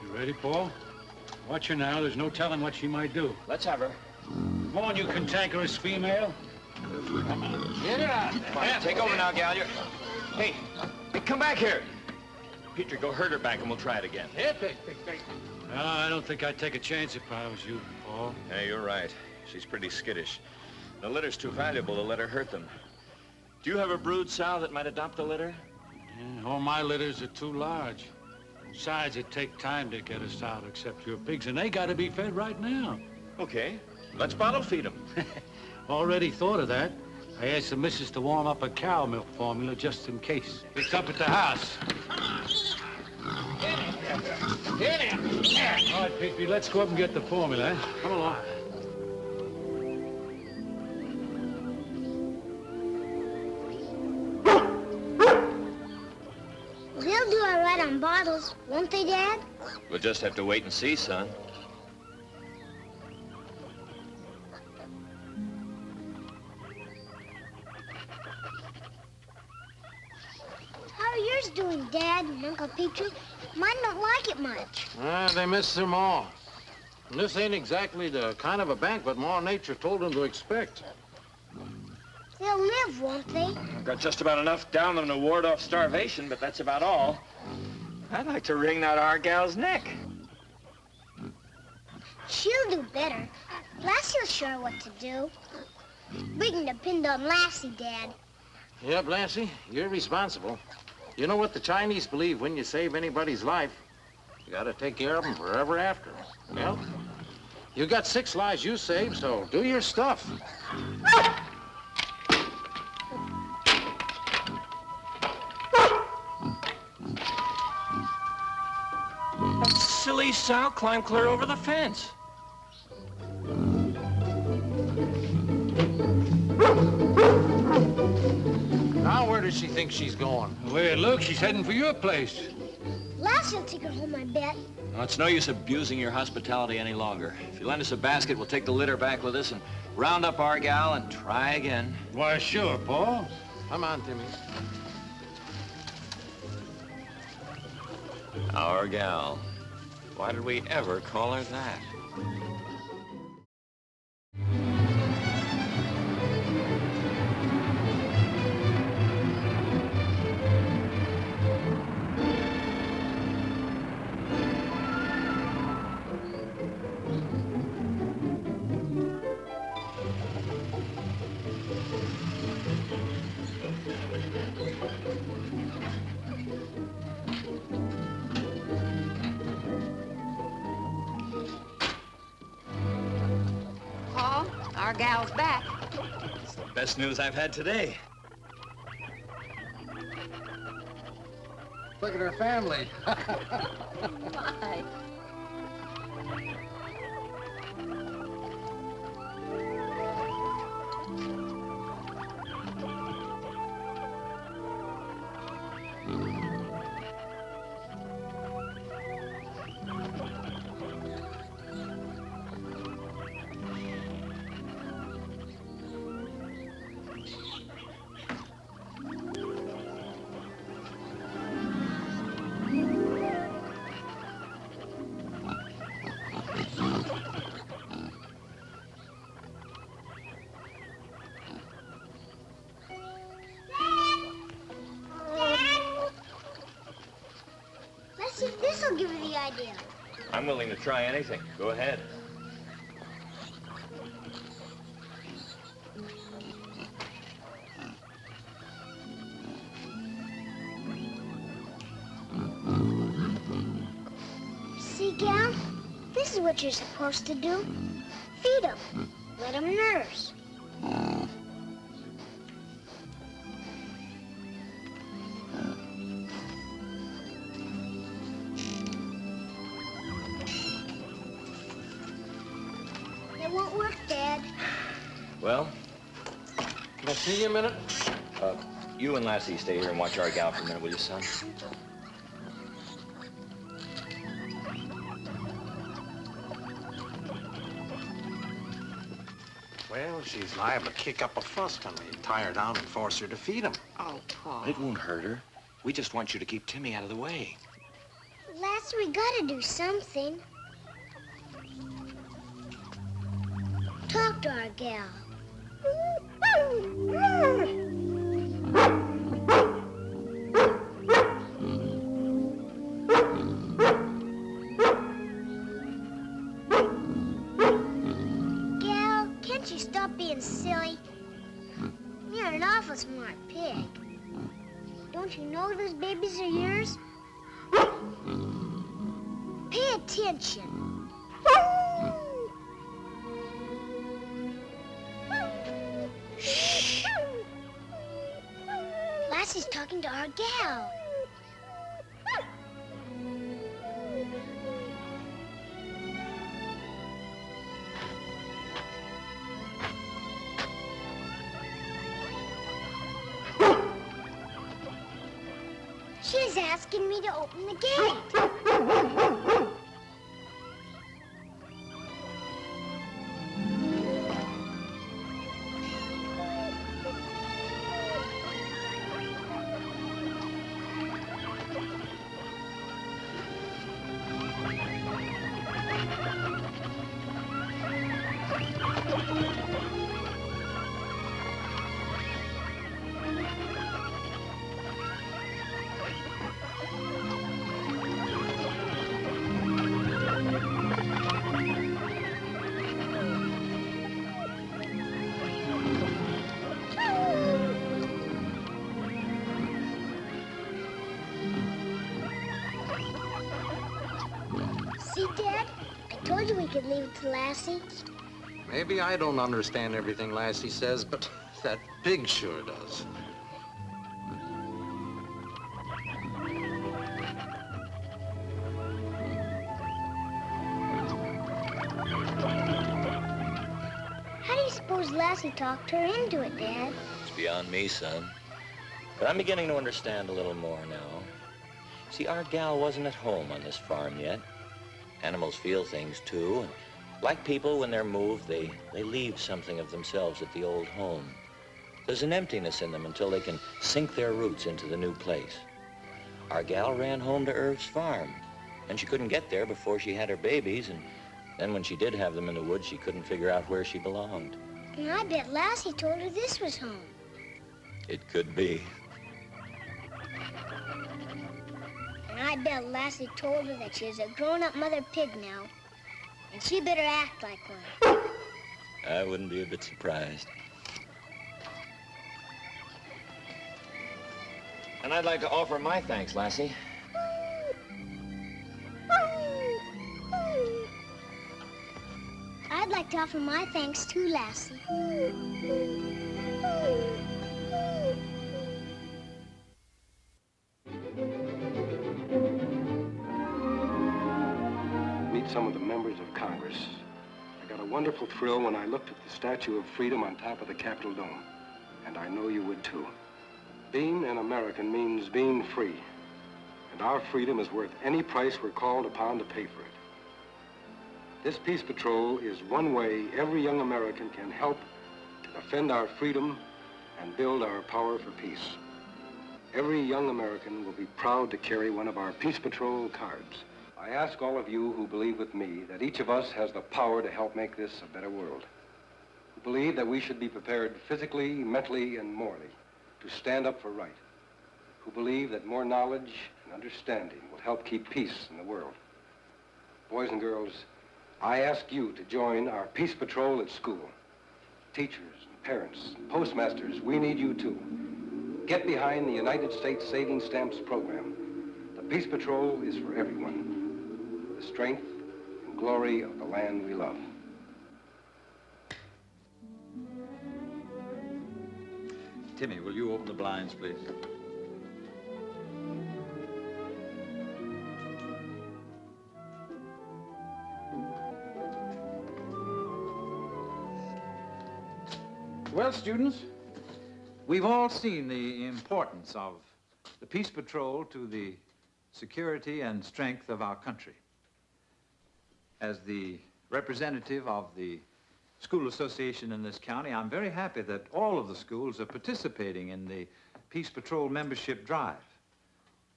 Speaker 6: You ready, Paul? Watch her now. There's no telling what she might do.
Speaker 5: Let's have her.
Speaker 6: Come on, you cantankerous female. Come on.
Speaker 7: Get it out.
Speaker 5: Fine, take over now, gal. Hey, come back here. Peter, go herd her back and we'll try it again.
Speaker 6: No, I don't think I'd take a chance if I was you, Paul.
Speaker 5: Yeah, you're right. She's pretty skittish. The litter's too valuable to let her hurt them. Do you have a brood sow that might adopt the litter?
Speaker 6: Yeah, all my litters are too large. Besides, it takes time to get us out, except your pigs, and they gotta be fed right now.
Speaker 5: Okay, let's bottle feed them.
Speaker 6: Already thought of that. I asked the missus to warm up a cow milk formula just in case. It's up at the house.
Speaker 7: Get it.
Speaker 6: All right, Pigby, let's go up and get the formula. Come along.
Speaker 1: They'll do all right on bottles, won't they, Dad?
Speaker 5: We'll just have to wait and see, son.
Speaker 1: How are yours doing, Dad and Uncle Peter? Mine don't like it much.
Speaker 3: They miss their ma. And this ain't exactly the kind of a banquet Ma Nature told them to expect.
Speaker 1: They'll live, won't they?
Speaker 5: I've got just about enough down them to ward off starvation, but that's about all. I'd like to wring that our gal's neck.
Speaker 1: She'll do better. Lassie'll show her what to do. We can depend on Lassie, Dad.
Speaker 3: Yep, Lassie, you're responsible. You know what the Chinese believe when you save anybody's life? You gotta take care of them forever after. Well, you got 6 lives you saved, so do your stuff.
Speaker 5: That silly sow climbed clear over the fence.
Speaker 3: Now where does she think she's going?
Speaker 6: The way it looks, she's heading for your place.
Speaker 1: Lassie'll take her home, I bet.
Speaker 5: Well, it's no use abusing your hospitality any longer. If you lend us a basket, we'll take the litter back with us and round up our gal and try again.
Speaker 6: Why, sure, Paul.
Speaker 3: Come on, Timmy.
Speaker 5: Our gal. Why did we ever call her that?
Speaker 4: Paul, our gal's back.
Speaker 5: It's the best news I've had today.
Speaker 7: Look at her family.
Speaker 4: My.
Speaker 1: Let's see if this'll give her the idea.
Speaker 5: I'm willing to try anything. Go ahead.
Speaker 1: See, Gal? This is what you're supposed to do. Feed him. Let him nurse. It won't work, Dad.
Speaker 5: Well,
Speaker 3: Can I see you a minute?
Speaker 5: you and Lassie stay here and watch our gal for a minute, will you, son?
Speaker 3: Well, she's liable to kick up a fuss when we tie her down and force her to feed him.
Speaker 4: Oh, Paul.
Speaker 5: It won't hurt her. We just want you to keep Timmy out of the way.
Speaker 1: Lassie, we gotta do something. Talk to our gal. Gal, can't you stop being silly? You're an awful smart pig. Don't you know those babies are yours? Pay attention. Shh. Lassie's talking to our gal. She's asking me to open the gate. See, Dad? I told you we could leave it to Lassie.
Speaker 3: Maybe I don't understand everything Lassie says, but that pig sure does.
Speaker 1: How do you suppose Lassie talked her into it, Dad?
Speaker 5: It's beyond me, son. But I'm beginning to understand a little more now. See, our gal wasn't at home on this farm yet. Animals feel things, too, and like people, when they're moved, they leave something of themselves at the old home. There's an emptiness in them until they can sink their roots into the new place. Our gal ran home to Irv's farm, and she couldn't get there before she had her babies, and then when she did have them in the woods, she couldn't figure out where she belonged.
Speaker 1: And I bet Lassie told her this was home.
Speaker 5: It could be.
Speaker 1: And I bet Lassie told her that she is a grown-up mother pig now. And she better act like one.
Speaker 5: I wouldn't be a bit surprised. And I'd like to offer my thanks, Lassie.
Speaker 1: I'd like to offer my thanks too, Lassie.
Speaker 9: Meet some of the members of Congress. I got a wonderful thrill when I looked at the Statue of Freedom on top of the Capitol Dome. And I know you would too. Being an American means being free. And our freedom is worth any price we're called upon to pay for it. This Peace Patrol is one way every young American can help to defend our freedom and build our power for peace. Every young American will be proud to carry one of our Peace Patrol cards. I ask all of you who believe with me that each of us has the power to help make this a better world. Who believe that we should be prepared physically, mentally, and morally to stand up for right. Who believe that more knowledge and understanding will help keep peace in the world. Boys and girls, I ask you to join our Peace Patrol at school. Teachers, and parents, and postmasters, we need you too. Get behind the United States Saving Stamps program. The Peace Patrol is for everyone. The strength and glory of the land we love.
Speaker 10: Timmy, will you open the blinds, please? Well, students, we've all seen the importance of the Peace Patrol to the security and strength of our country. As the representative of the school association in this county, I'm very happy that all of the schools are participating in the Peace Patrol membership drive.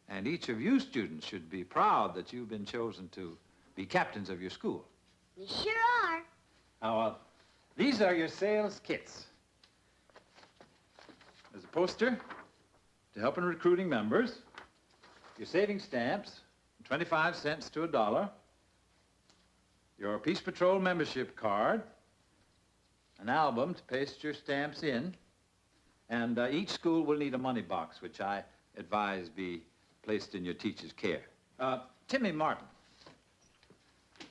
Speaker 10: And each of you students should be proud that you've been chosen to be captains of your school.
Speaker 1: We sure are.
Speaker 10: Now, these are your sales kits. There's a poster to help in recruiting members, your saving stamps, 25 cents to $1, your Peace Patrol membership card, an album to paste your stamps in, and each school will need a money box, which I advise be placed in your teacher's care. Timmy Martin,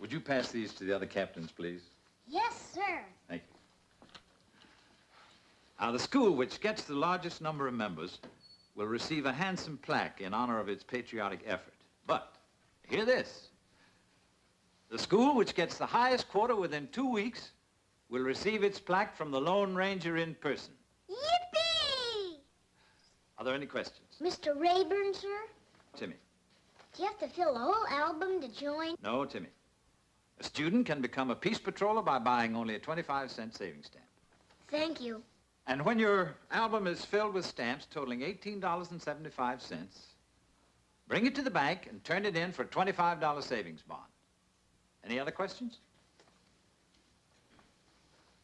Speaker 10: would you pass these to the other captains, please?
Speaker 1: Yes, sir.
Speaker 10: Thank you. Now, the school which gets the largest number of members will receive a handsome plaque in honor of its patriotic effort. But, hear this. The school which gets the highest quota within 2 weeks will receive its plaque from the Lone Ranger in person.
Speaker 1: Yippee!
Speaker 10: Are there any questions?
Speaker 1: Mr. Rayburn, sir?
Speaker 10: Timmy.
Speaker 1: Do you have to fill the whole album to join?
Speaker 10: No, Timmy. A student can become a Peace Patroller by buying only a 25-cent savings stamp.
Speaker 1: Thank you.
Speaker 10: And when your album is filled with stamps totaling $18.75, bring it to the bank and turn it in for a $25 savings bond. Any other questions?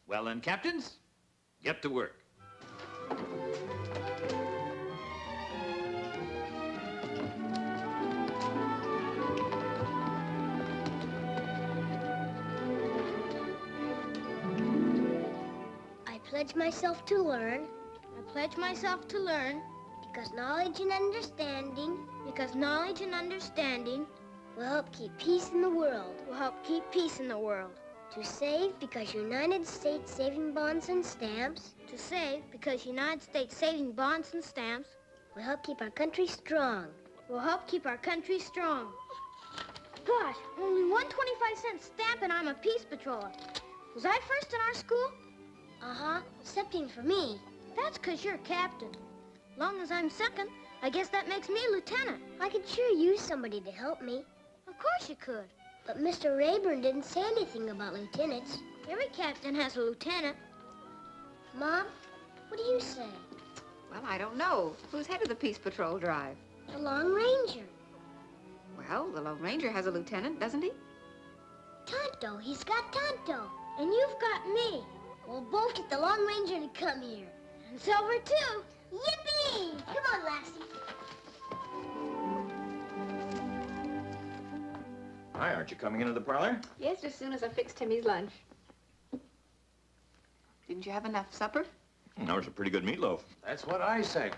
Speaker 10: Well then, captains, get to work.
Speaker 1: I pledge myself to learn.
Speaker 2: I pledge myself to learn.
Speaker 1: Because knowledge and understanding.
Speaker 2: Because knowledge and understanding
Speaker 1: Will help keep peace in the world.
Speaker 2: will help keep peace in the world.
Speaker 1: To save because United States saving bonds and stamps
Speaker 2: To save because United States saving bonds and stamps
Speaker 1: will help keep our country strong.
Speaker 2: will help keep our country strong. Gosh, only one 25-cent stamp and I'm a Peace Patroller. Was I first in our school?
Speaker 1: Uh-huh, excepting for me.
Speaker 2: That's 'cause you're captain. Long as I'm second, I guess that makes me lieutenant.
Speaker 1: I could sure use somebody to help me.
Speaker 2: Of course you could.
Speaker 1: But Mr. Rayburn didn't say anything about lieutenants.
Speaker 2: Every captain has a lieutenant.
Speaker 1: Mom, what do you say?
Speaker 4: Well, I don't know. Who's head of the Peace Patrol drive?
Speaker 1: The Lone Ranger.
Speaker 4: Well, the Lone Ranger has a lieutenant, doesn't he?
Speaker 1: Tonto, he's got Tonto.
Speaker 2: And you've got me.
Speaker 1: We'll both get the Lone Ranger to come here.
Speaker 2: And Silver, too.
Speaker 1: Yippee! Come on, Lassie.
Speaker 5: Hi, aren't you coming into the parlor?
Speaker 4: Yes, as soon as I fix Timmy's lunch. Didn't you have enough supper?
Speaker 5: That was a pretty good meatloaf.
Speaker 3: That's what I say.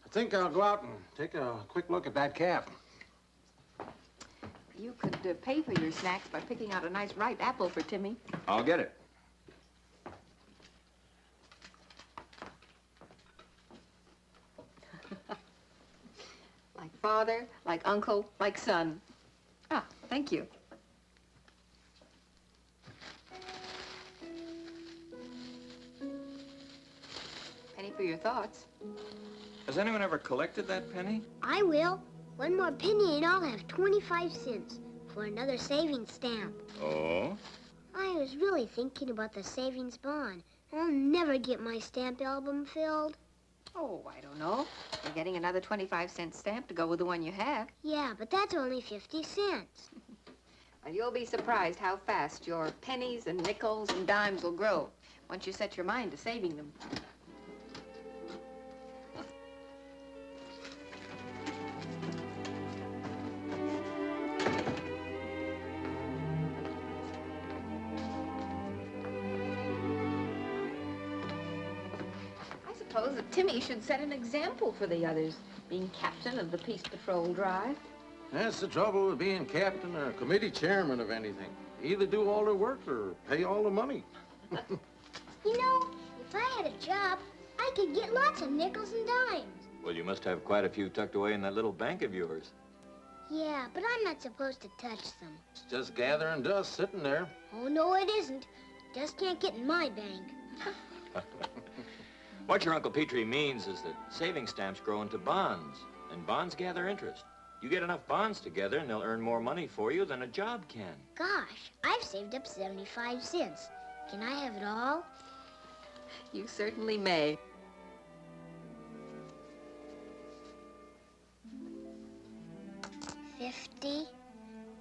Speaker 3: I think I'll go out and take a quick look at that calf.
Speaker 4: You could pay for your snacks by picking out a nice ripe apple for Timmy.
Speaker 5: I'll get it.
Speaker 4: Like father, like uncle, like son. Ah, thank you. Penny for your thoughts.
Speaker 5: Has anyone ever collected that penny?
Speaker 1: I will. One more penny and I'll have 25 cents for another savings stamp.
Speaker 5: Oh?
Speaker 1: I was really thinking about the savings bond. I'll never get my stamp album filled.
Speaker 4: Oh, I don't know. You're getting another 25-cent stamp to go with the one you have.
Speaker 1: Yeah, but that's only 50 cents.
Speaker 4: Well, you'll be surprised how fast your pennies and nickels and dimes will grow once you set your mind to saving them. I suppose that Timmy should set an example for the others, being captain of the Peace Patrol drive.
Speaker 3: That's the trouble with being captain or committee chairman of anything. Either do all the work or pay all the money.
Speaker 1: You know, if I had a job, I could get lots of nickels and dimes.
Speaker 5: Well, you must have quite a few tucked away in that little bank of yours.
Speaker 1: Yeah, but I'm not supposed to touch them.
Speaker 3: It's just gathering dust sitting there.
Speaker 1: Oh, no, it isn't. Just can't get in my bank.
Speaker 5: What your Uncle Petrie means is that saving stamps grow into bonds, and bonds gather interest. You get enough bonds together, and they'll earn more money for you than a job can.
Speaker 1: Gosh, I've saved up 75 cents. Can I have it all?
Speaker 4: You certainly may.
Speaker 1: $50,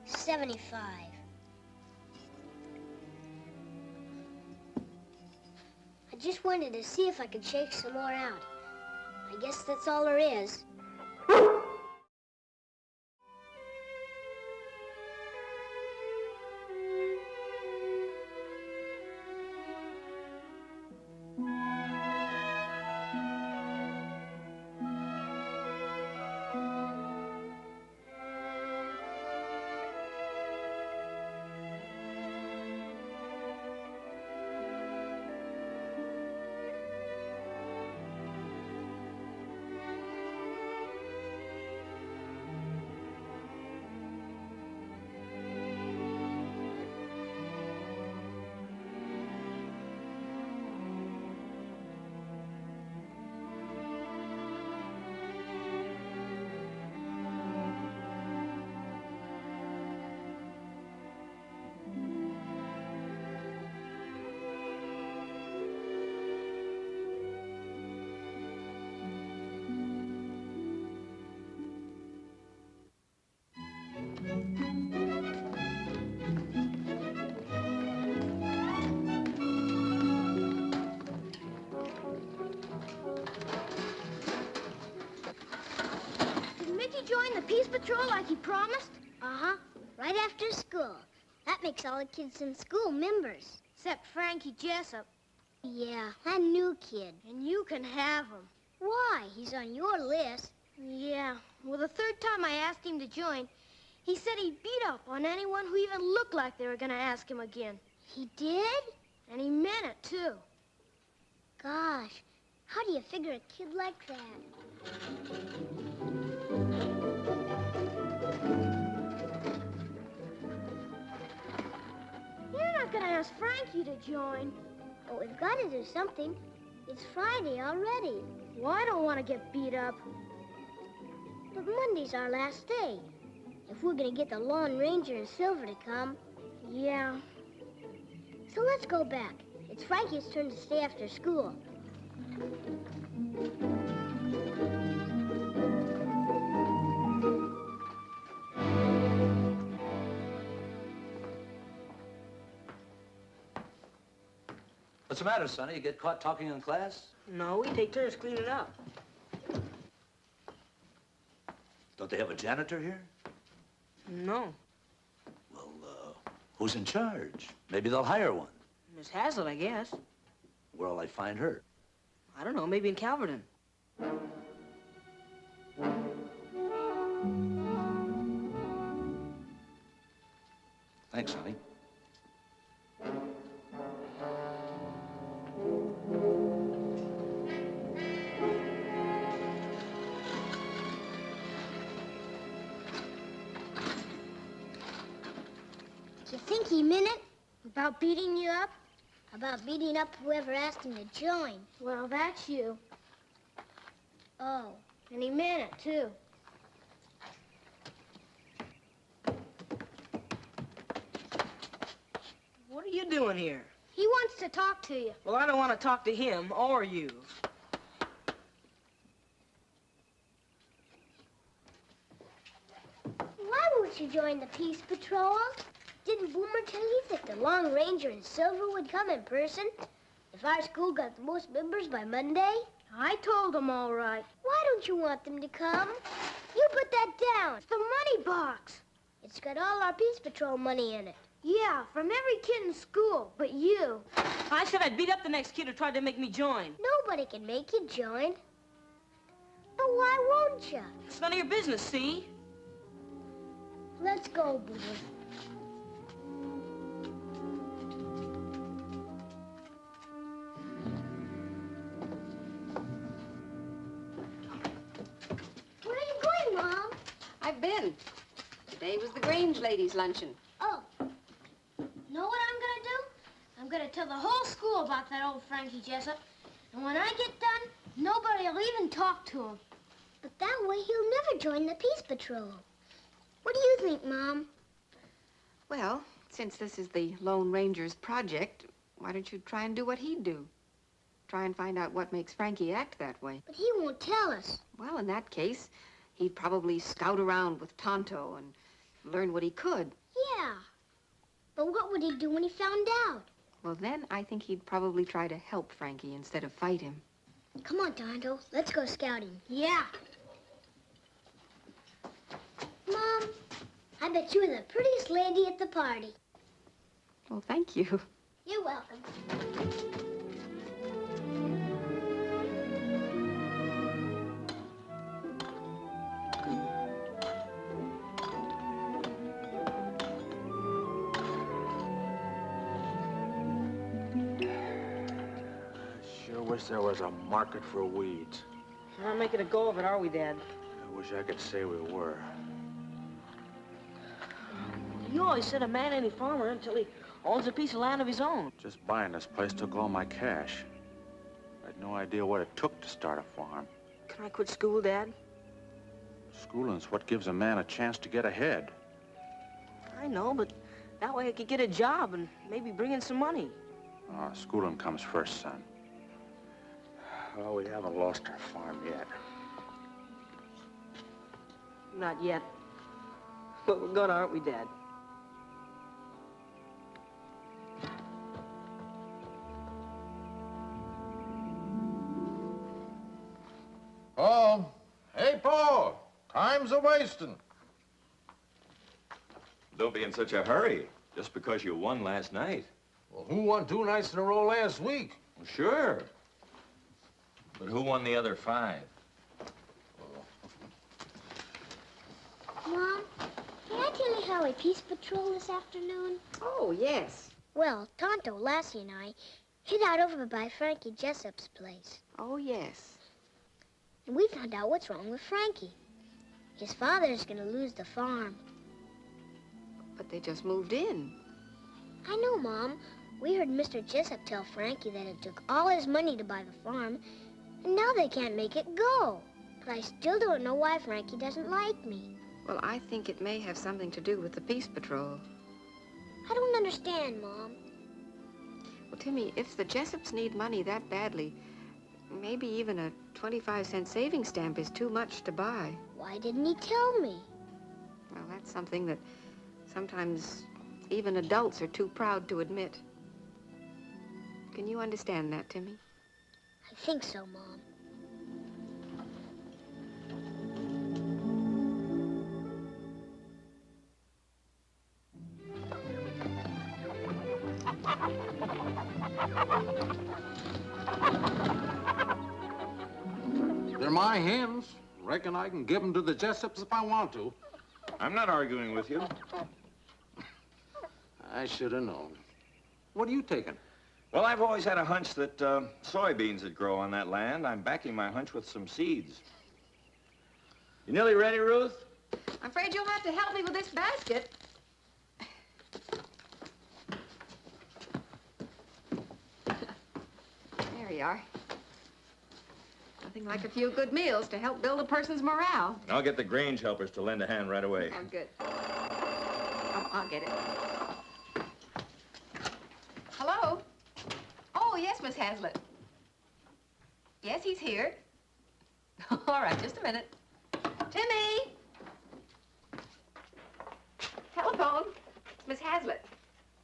Speaker 1: $75. I just wanted to see if I could shake some more out. I guess that's all there is.
Speaker 2: Join the Peace Patrol like he promised?
Speaker 1: Uh-huh. Right after school. That makes all the kids in school members.
Speaker 2: Except Frankie Jessup.
Speaker 1: Yeah, that new kid.
Speaker 2: And you can have him.
Speaker 1: Why? He's on your list.
Speaker 2: Yeah. Well, the third time I asked him to join, he said he'd beat up on anyone who even looked like they were going to ask him again.
Speaker 1: He did?
Speaker 2: And he meant it, too.
Speaker 1: Gosh, how do you figure a kid like that?
Speaker 2: You're not going to ask Frankie to join.
Speaker 1: Oh, we've got to do something. It's Friday already.
Speaker 2: Well, I don't want to get beat up.
Speaker 1: But Monday's our last day. If we're going to get the Lone Ranger and Silver to come.
Speaker 2: Yeah.
Speaker 1: So let's go back. It's Frankie's turn to stay after school.
Speaker 8: What's the matter, Sonny? You get caught talking in class?
Speaker 11: No, we take turns cleaning up.
Speaker 8: Don't they have a janitor here?
Speaker 11: No.
Speaker 8: Well, who's in charge? Maybe they'll hire one.
Speaker 11: Miss Hazlitt, I guess.
Speaker 8: Where'll I find her?
Speaker 11: I don't know, maybe in Calverton.
Speaker 8: Thanks, honey.
Speaker 1: Do you think he meant it?
Speaker 2: About beating you up?
Speaker 1: About beating up whoever asked him to join.
Speaker 2: Well, that's you.
Speaker 1: Oh.
Speaker 2: And he meant it, too.
Speaker 11: What are you doing here?
Speaker 2: He wants to talk to you.
Speaker 11: Well, I don't want to talk to him or you.
Speaker 1: Why won't you join the Peace Patrol? Didn't Boomer tell you that the Lone Ranger and Silver would come in person if our school got the most members by Monday?
Speaker 2: I told him all right.
Speaker 1: Why don't you want them to come? You put that down.
Speaker 2: It's the money box.
Speaker 1: It's got all our Peace Patrol money in it.
Speaker 2: Yeah, from every kid in school, but you.
Speaker 11: I said I'd beat up the next kid who tried to make me join.
Speaker 1: Nobody can make you join. But why won't you?
Speaker 11: It's none of your business, see?
Speaker 1: Let's go, Boomer.
Speaker 4: been? Today was the Grange ladies' luncheon.
Speaker 2: Oh. Know what I'm gonna do? I'm gonna tell the whole school about that old Frankie Jessup. And when I get done, nobody will even talk to him.
Speaker 1: But that way he'll never join the Peace Patrol. What do you think, Mom?
Speaker 4: Well, since this is the Lone Ranger's project, why don't you try and do what he'd do? Try and find out what makes Frankie act that way.
Speaker 1: But he won't tell us.
Speaker 4: Well, in that case, he'd probably scout around with Tonto and learn what he could.
Speaker 1: Yeah. But what would he do when he found out?
Speaker 4: Well, then I think he'd probably try to help Frankie instead of fight him.
Speaker 1: Come on, Tonto. Let's go scouting. Yeah. Mom, I bet you were the prettiest lady at the party.
Speaker 4: Well, thank you.
Speaker 1: You're welcome.
Speaker 12: Sure wish there was a market for weeds.
Speaker 11: We're not making a go of it, are we, Dad?
Speaker 12: I wish I could say we were.
Speaker 11: You always said a man ain't a farmer until he owns a piece of land of his own.
Speaker 12: Just buying this place took all my cash. I had no idea what it took to start a farm.
Speaker 11: Can I quit school, Dad?
Speaker 12: Schooling's what gives a man a chance to get ahead.
Speaker 11: I know, but that way I could get a job and maybe bring in some money.
Speaker 12: Schooling comes first, son. Oh, we haven't lost our farm yet.
Speaker 11: Not yet. But we're gonna, aren't we, Dad?
Speaker 3: Paul. Hey, Paul. Time's a-wasting.
Speaker 5: Don't be in such a hurry, just because you won last night.
Speaker 3: Well, who won 2 nights in a row last week?
Speaker 5: Well, sure. But who won the other 5?
Speaker 1: Mom, can I tell you how we Peace Patrol this afternoon?
Speaker 4: Oh, yes.
Speaker 1: Well, Tonto, Lassie, and I hid out over by Frankie Jessup's place.
Speaker 4: Oh, yes.
Speaker 1: And we found out what's wrong with Frankie. His father's gonna lose the farm.
Speaker 4: But they just moved in.
Speaker 1: I know, Mom. We heard Mr. Jessup tell Frankie that it took all his money to buy the farm, and now they can't make it go. But I still don't know why Frankie doesn't like me.
Speaker 4: Well, I think it may have something to do with the Peace Patrol.
Speaker 1: I don't understand, Mom.
Speaker 4: Well, Timmy, if the Jessups need money that badly, maybe even a 25-cent savings stamp is too much to buy.
Speaker 1: Why didn't he tell me?
Speaker 4: Well, that's something that sometimes even adults are too proud to admit. Can you understand that, Timmy?
Speaker 1: I think so, Mom.
Speaker 3: They're my hens. Reckon I can give them to the Jessups if I want to.
Speaker 5: I'm not arguing with you.
Speaker 3: I should have known. What are you taking?
Speaker 5: Well, I've always had a hunch that soybeans would grow on that land. I'm backing my hunch with some seeds. You nearly ready, Ruth?
Speaker 4: I'm afraid you'll have to help me with this basket. There you are. Nothing like a few good meals to help build a person's morale.
Speaker 5: I'll get the Grange helpers to lend a hand right away.
Speaker 4: Oh, good. I'll get it. Hello? Oh, yes, Miss Hazlitt. Yes, he's here. All right, just a minute. Timmy! Telephone. It's Miss Hazlitt.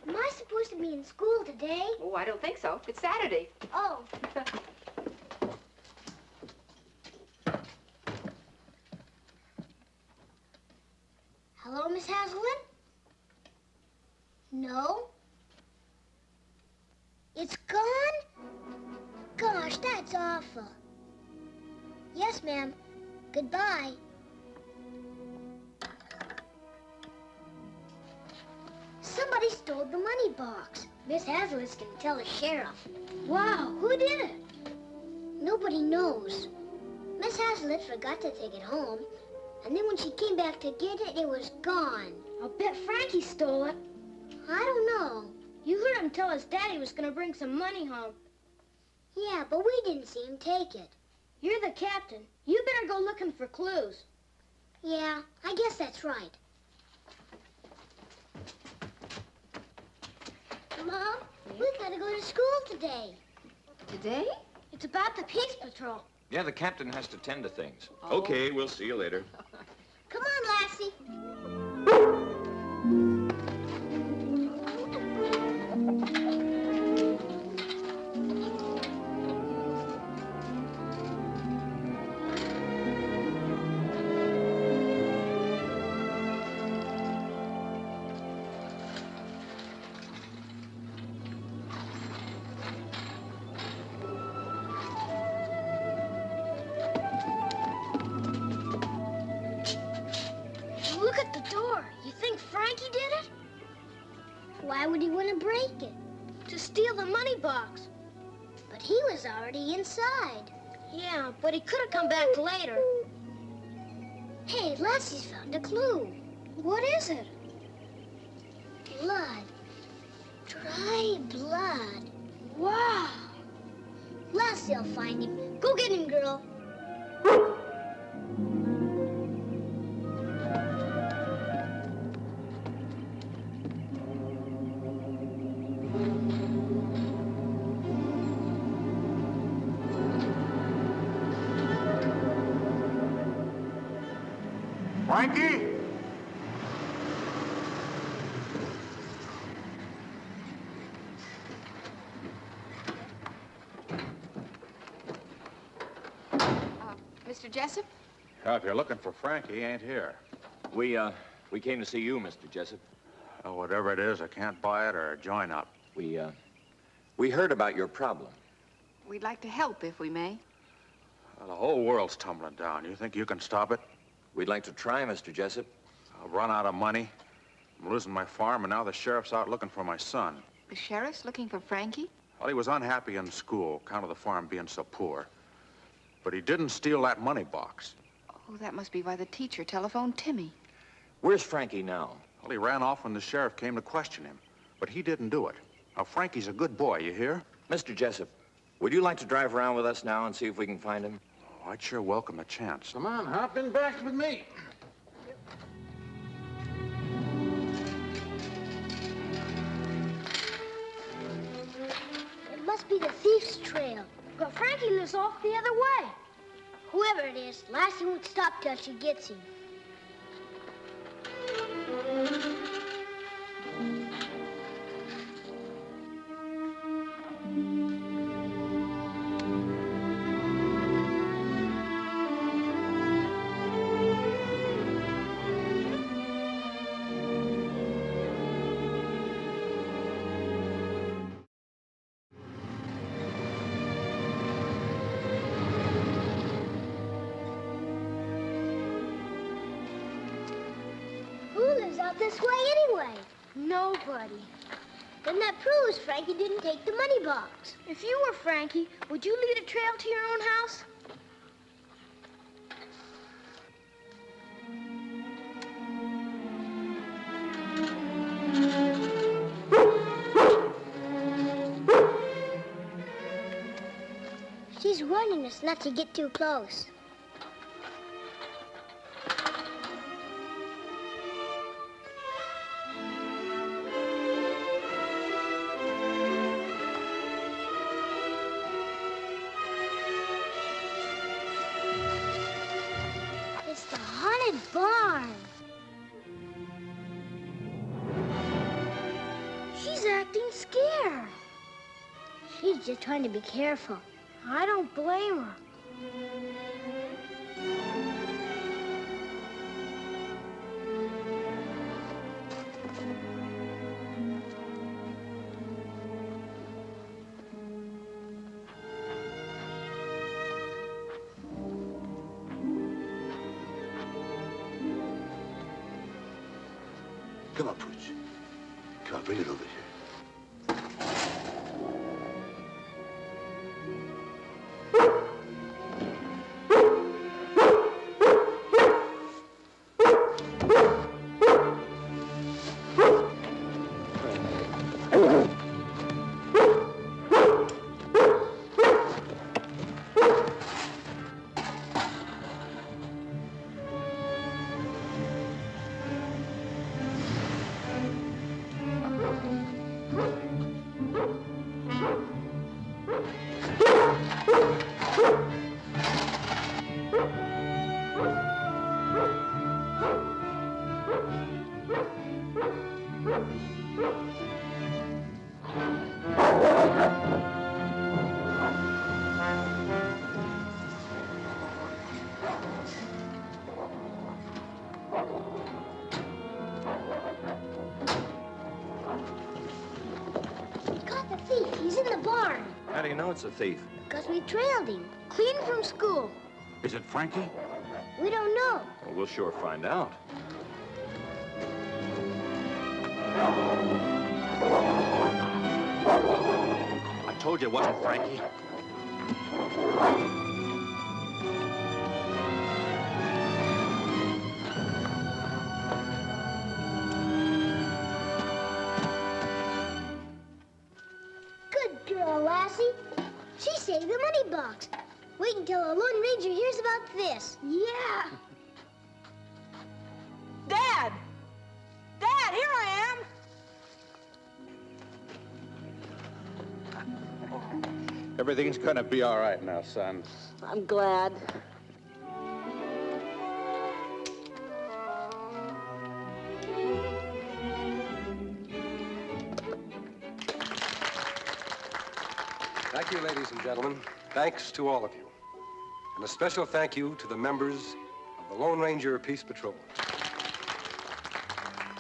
Speaker 1: Am I supposed to be in school today?
Speaker 4: Oh, I don't think so. It's Saturday.
Speaker 1: Oh. Hello, Miss Hazlitt? No? It's gone? Gosh, that's awful. Yes, ma'am. Goodbye. Somebody stole the money box. Miss Hazlitt's gonna tell the sheriff. Wow, who did it? Nobody knows. Miss Hazlitt forgot to take it home, And then when she came back to get it, it was gone.
Speaker 2: I'll bet Frankie stole it.
Speaker 1: I don't know.
Speaker 2: You heard him tell his dad he was going to bring some money home.
Speaker 1: Yeah, but we didn't see him take it.
Speaker 2: You're the captain. You better go looking for clues.
Speaker 1: Yeah, I guess that's right. Mom, we've got to go to school today.
Speaker 4: Today?
Speaker 2: It's about the Peace Patrol.
Speaker 5: Yeah, the captain has to tend to things.
Speaker 4: Oh.
Speaker 5: Okay, we'll see you later.
Speaker 1: Come on, Lassie.
Speaker 2: Look at the door. You think Frankie did it?
Speaker 1: Why would he want to break it?
Speaker 2: To steal the money box.
Speaker 1: But he was already inside.
Speaker 2: Yeah, but he could have come back later.
Speaker 1: Hey, Lassie's found a clue.
Speaker 2: What is it?
Speaker 1: Blood. Dry blood.
Speaker 2: Wow.
Speaker 1: Lassie'll find him. Go get him, girl.
Speaker 12: Frankie?
Speaker 4: Mr. Jessup?
Speaker 12: If you're looking for Frankie, he ain't here.
Speaker 5: We came to see you, Mr. Jessup.
Speaker 12: Whatever it is, I can't buy it or join up.
Speaker 5: We heard about your problem.
Speaker 4: We'd like to help if we may.
Speaker 12: The whole world's tumbling down. You think you can stop it?
Speaker 5: We'd like to try, Mr. Jessup.
Speaker 12: I've run out of money. I'm losing my farm, and now the sheriff's out looking for my son.
Speaker 4: The sheriff's looking for Frankie?
Speaker 12: Well, he was unhappy in school, account of the farm being so poor. But he didn't steal that money box.
Speaker 4: Oh, that must be why the teacher telephoned Timmy.
Speaker 5: Where's Frankie now?
Speaker 12: Well, he ran off when the sheriff came to question him. But he didn't do it. Now, Frankie's a good boy, you hear?
Speaker 5: Mr. Jessup, would you like to drive around with us now and see if we can find him?
Speaker 12: Oh, I'd sure welcome a chance.
Speaker 3: Come on, hop in back with me.
Speaker 1: It must be the thief's trail.
Speaker 2: But Frankie lives off the other way.
Speaker 1: Whoever it is, Lassie won't stop till she gets him. Out this way anyway.
Speaker 2: Nobody.
Speaker 1: Then that proves Frankie didn't take the money box.
Speaker 2: If you were Frankie, would you lead a trail to your own house?
Speaker 1: She's warning us not to get too close. Barn.
Speaker 2: She's acting scared.
Speaker 1: She's just trying to be careful.
Speaker 2: I don't blame her.
Speaker 8: Come on, Pooch. Come on, bring it over here.
Speaker 5: How do you know it's a thief?
Speaker 1: Because we trailed him, clean from school.
Speaker 12: Is it Frankie?
Speaker 1: We don't know.
Speaker 5: Well, we'll sure find out.
Speaker 12: I told you it wasn't Frankie.
Speaker 1: Good girl, Lassie. She saved the money box. Wait until a Lone Ranger hears about this.
Speaker 11: Yeah. Dad! Dad, here I am!
Speaker 12: Everything's gonna be all right now, son.
Speaker 11: I'm glad.
Speaker 9: Thank you, ladies and gentlemen. Thanks to all of you. And a special thank you to the members of the Lone Ranger Peace Patrol.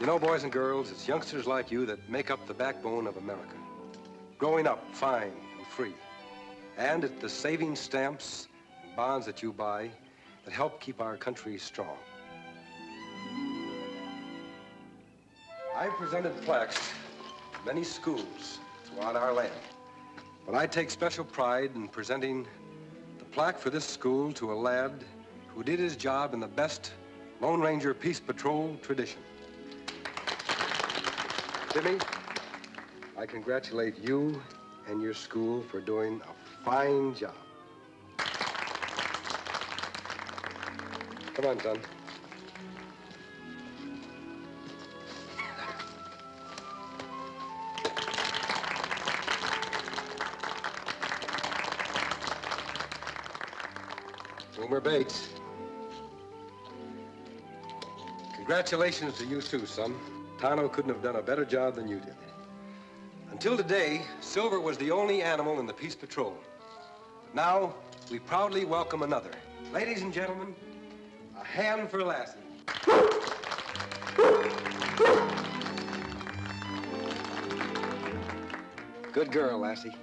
Speaker 9: You know, boys and girls, it's youngsters like you that make up the backbone of America. Growing up fine and free. And it's the saving stamps and bonds that you buy that help keep our country strong. I've presented plaques to many schools throughout our land. But I take special pride in presenting the plaque for this school to a lad who did his job in the best Lone Ranger Peace Patrol tradition. Timmy, I congratulate you and your school for doing a fine job. Come on, son. Boomer Bates. Congratulations to you too, son. Tano couldn't have done a better job than you did. Until today, Silver was the only animal in the Peace Patrol. Now, we proudly welcome another. Ladies and gentlemen, a hand for Lassie. Good girl, Lassie.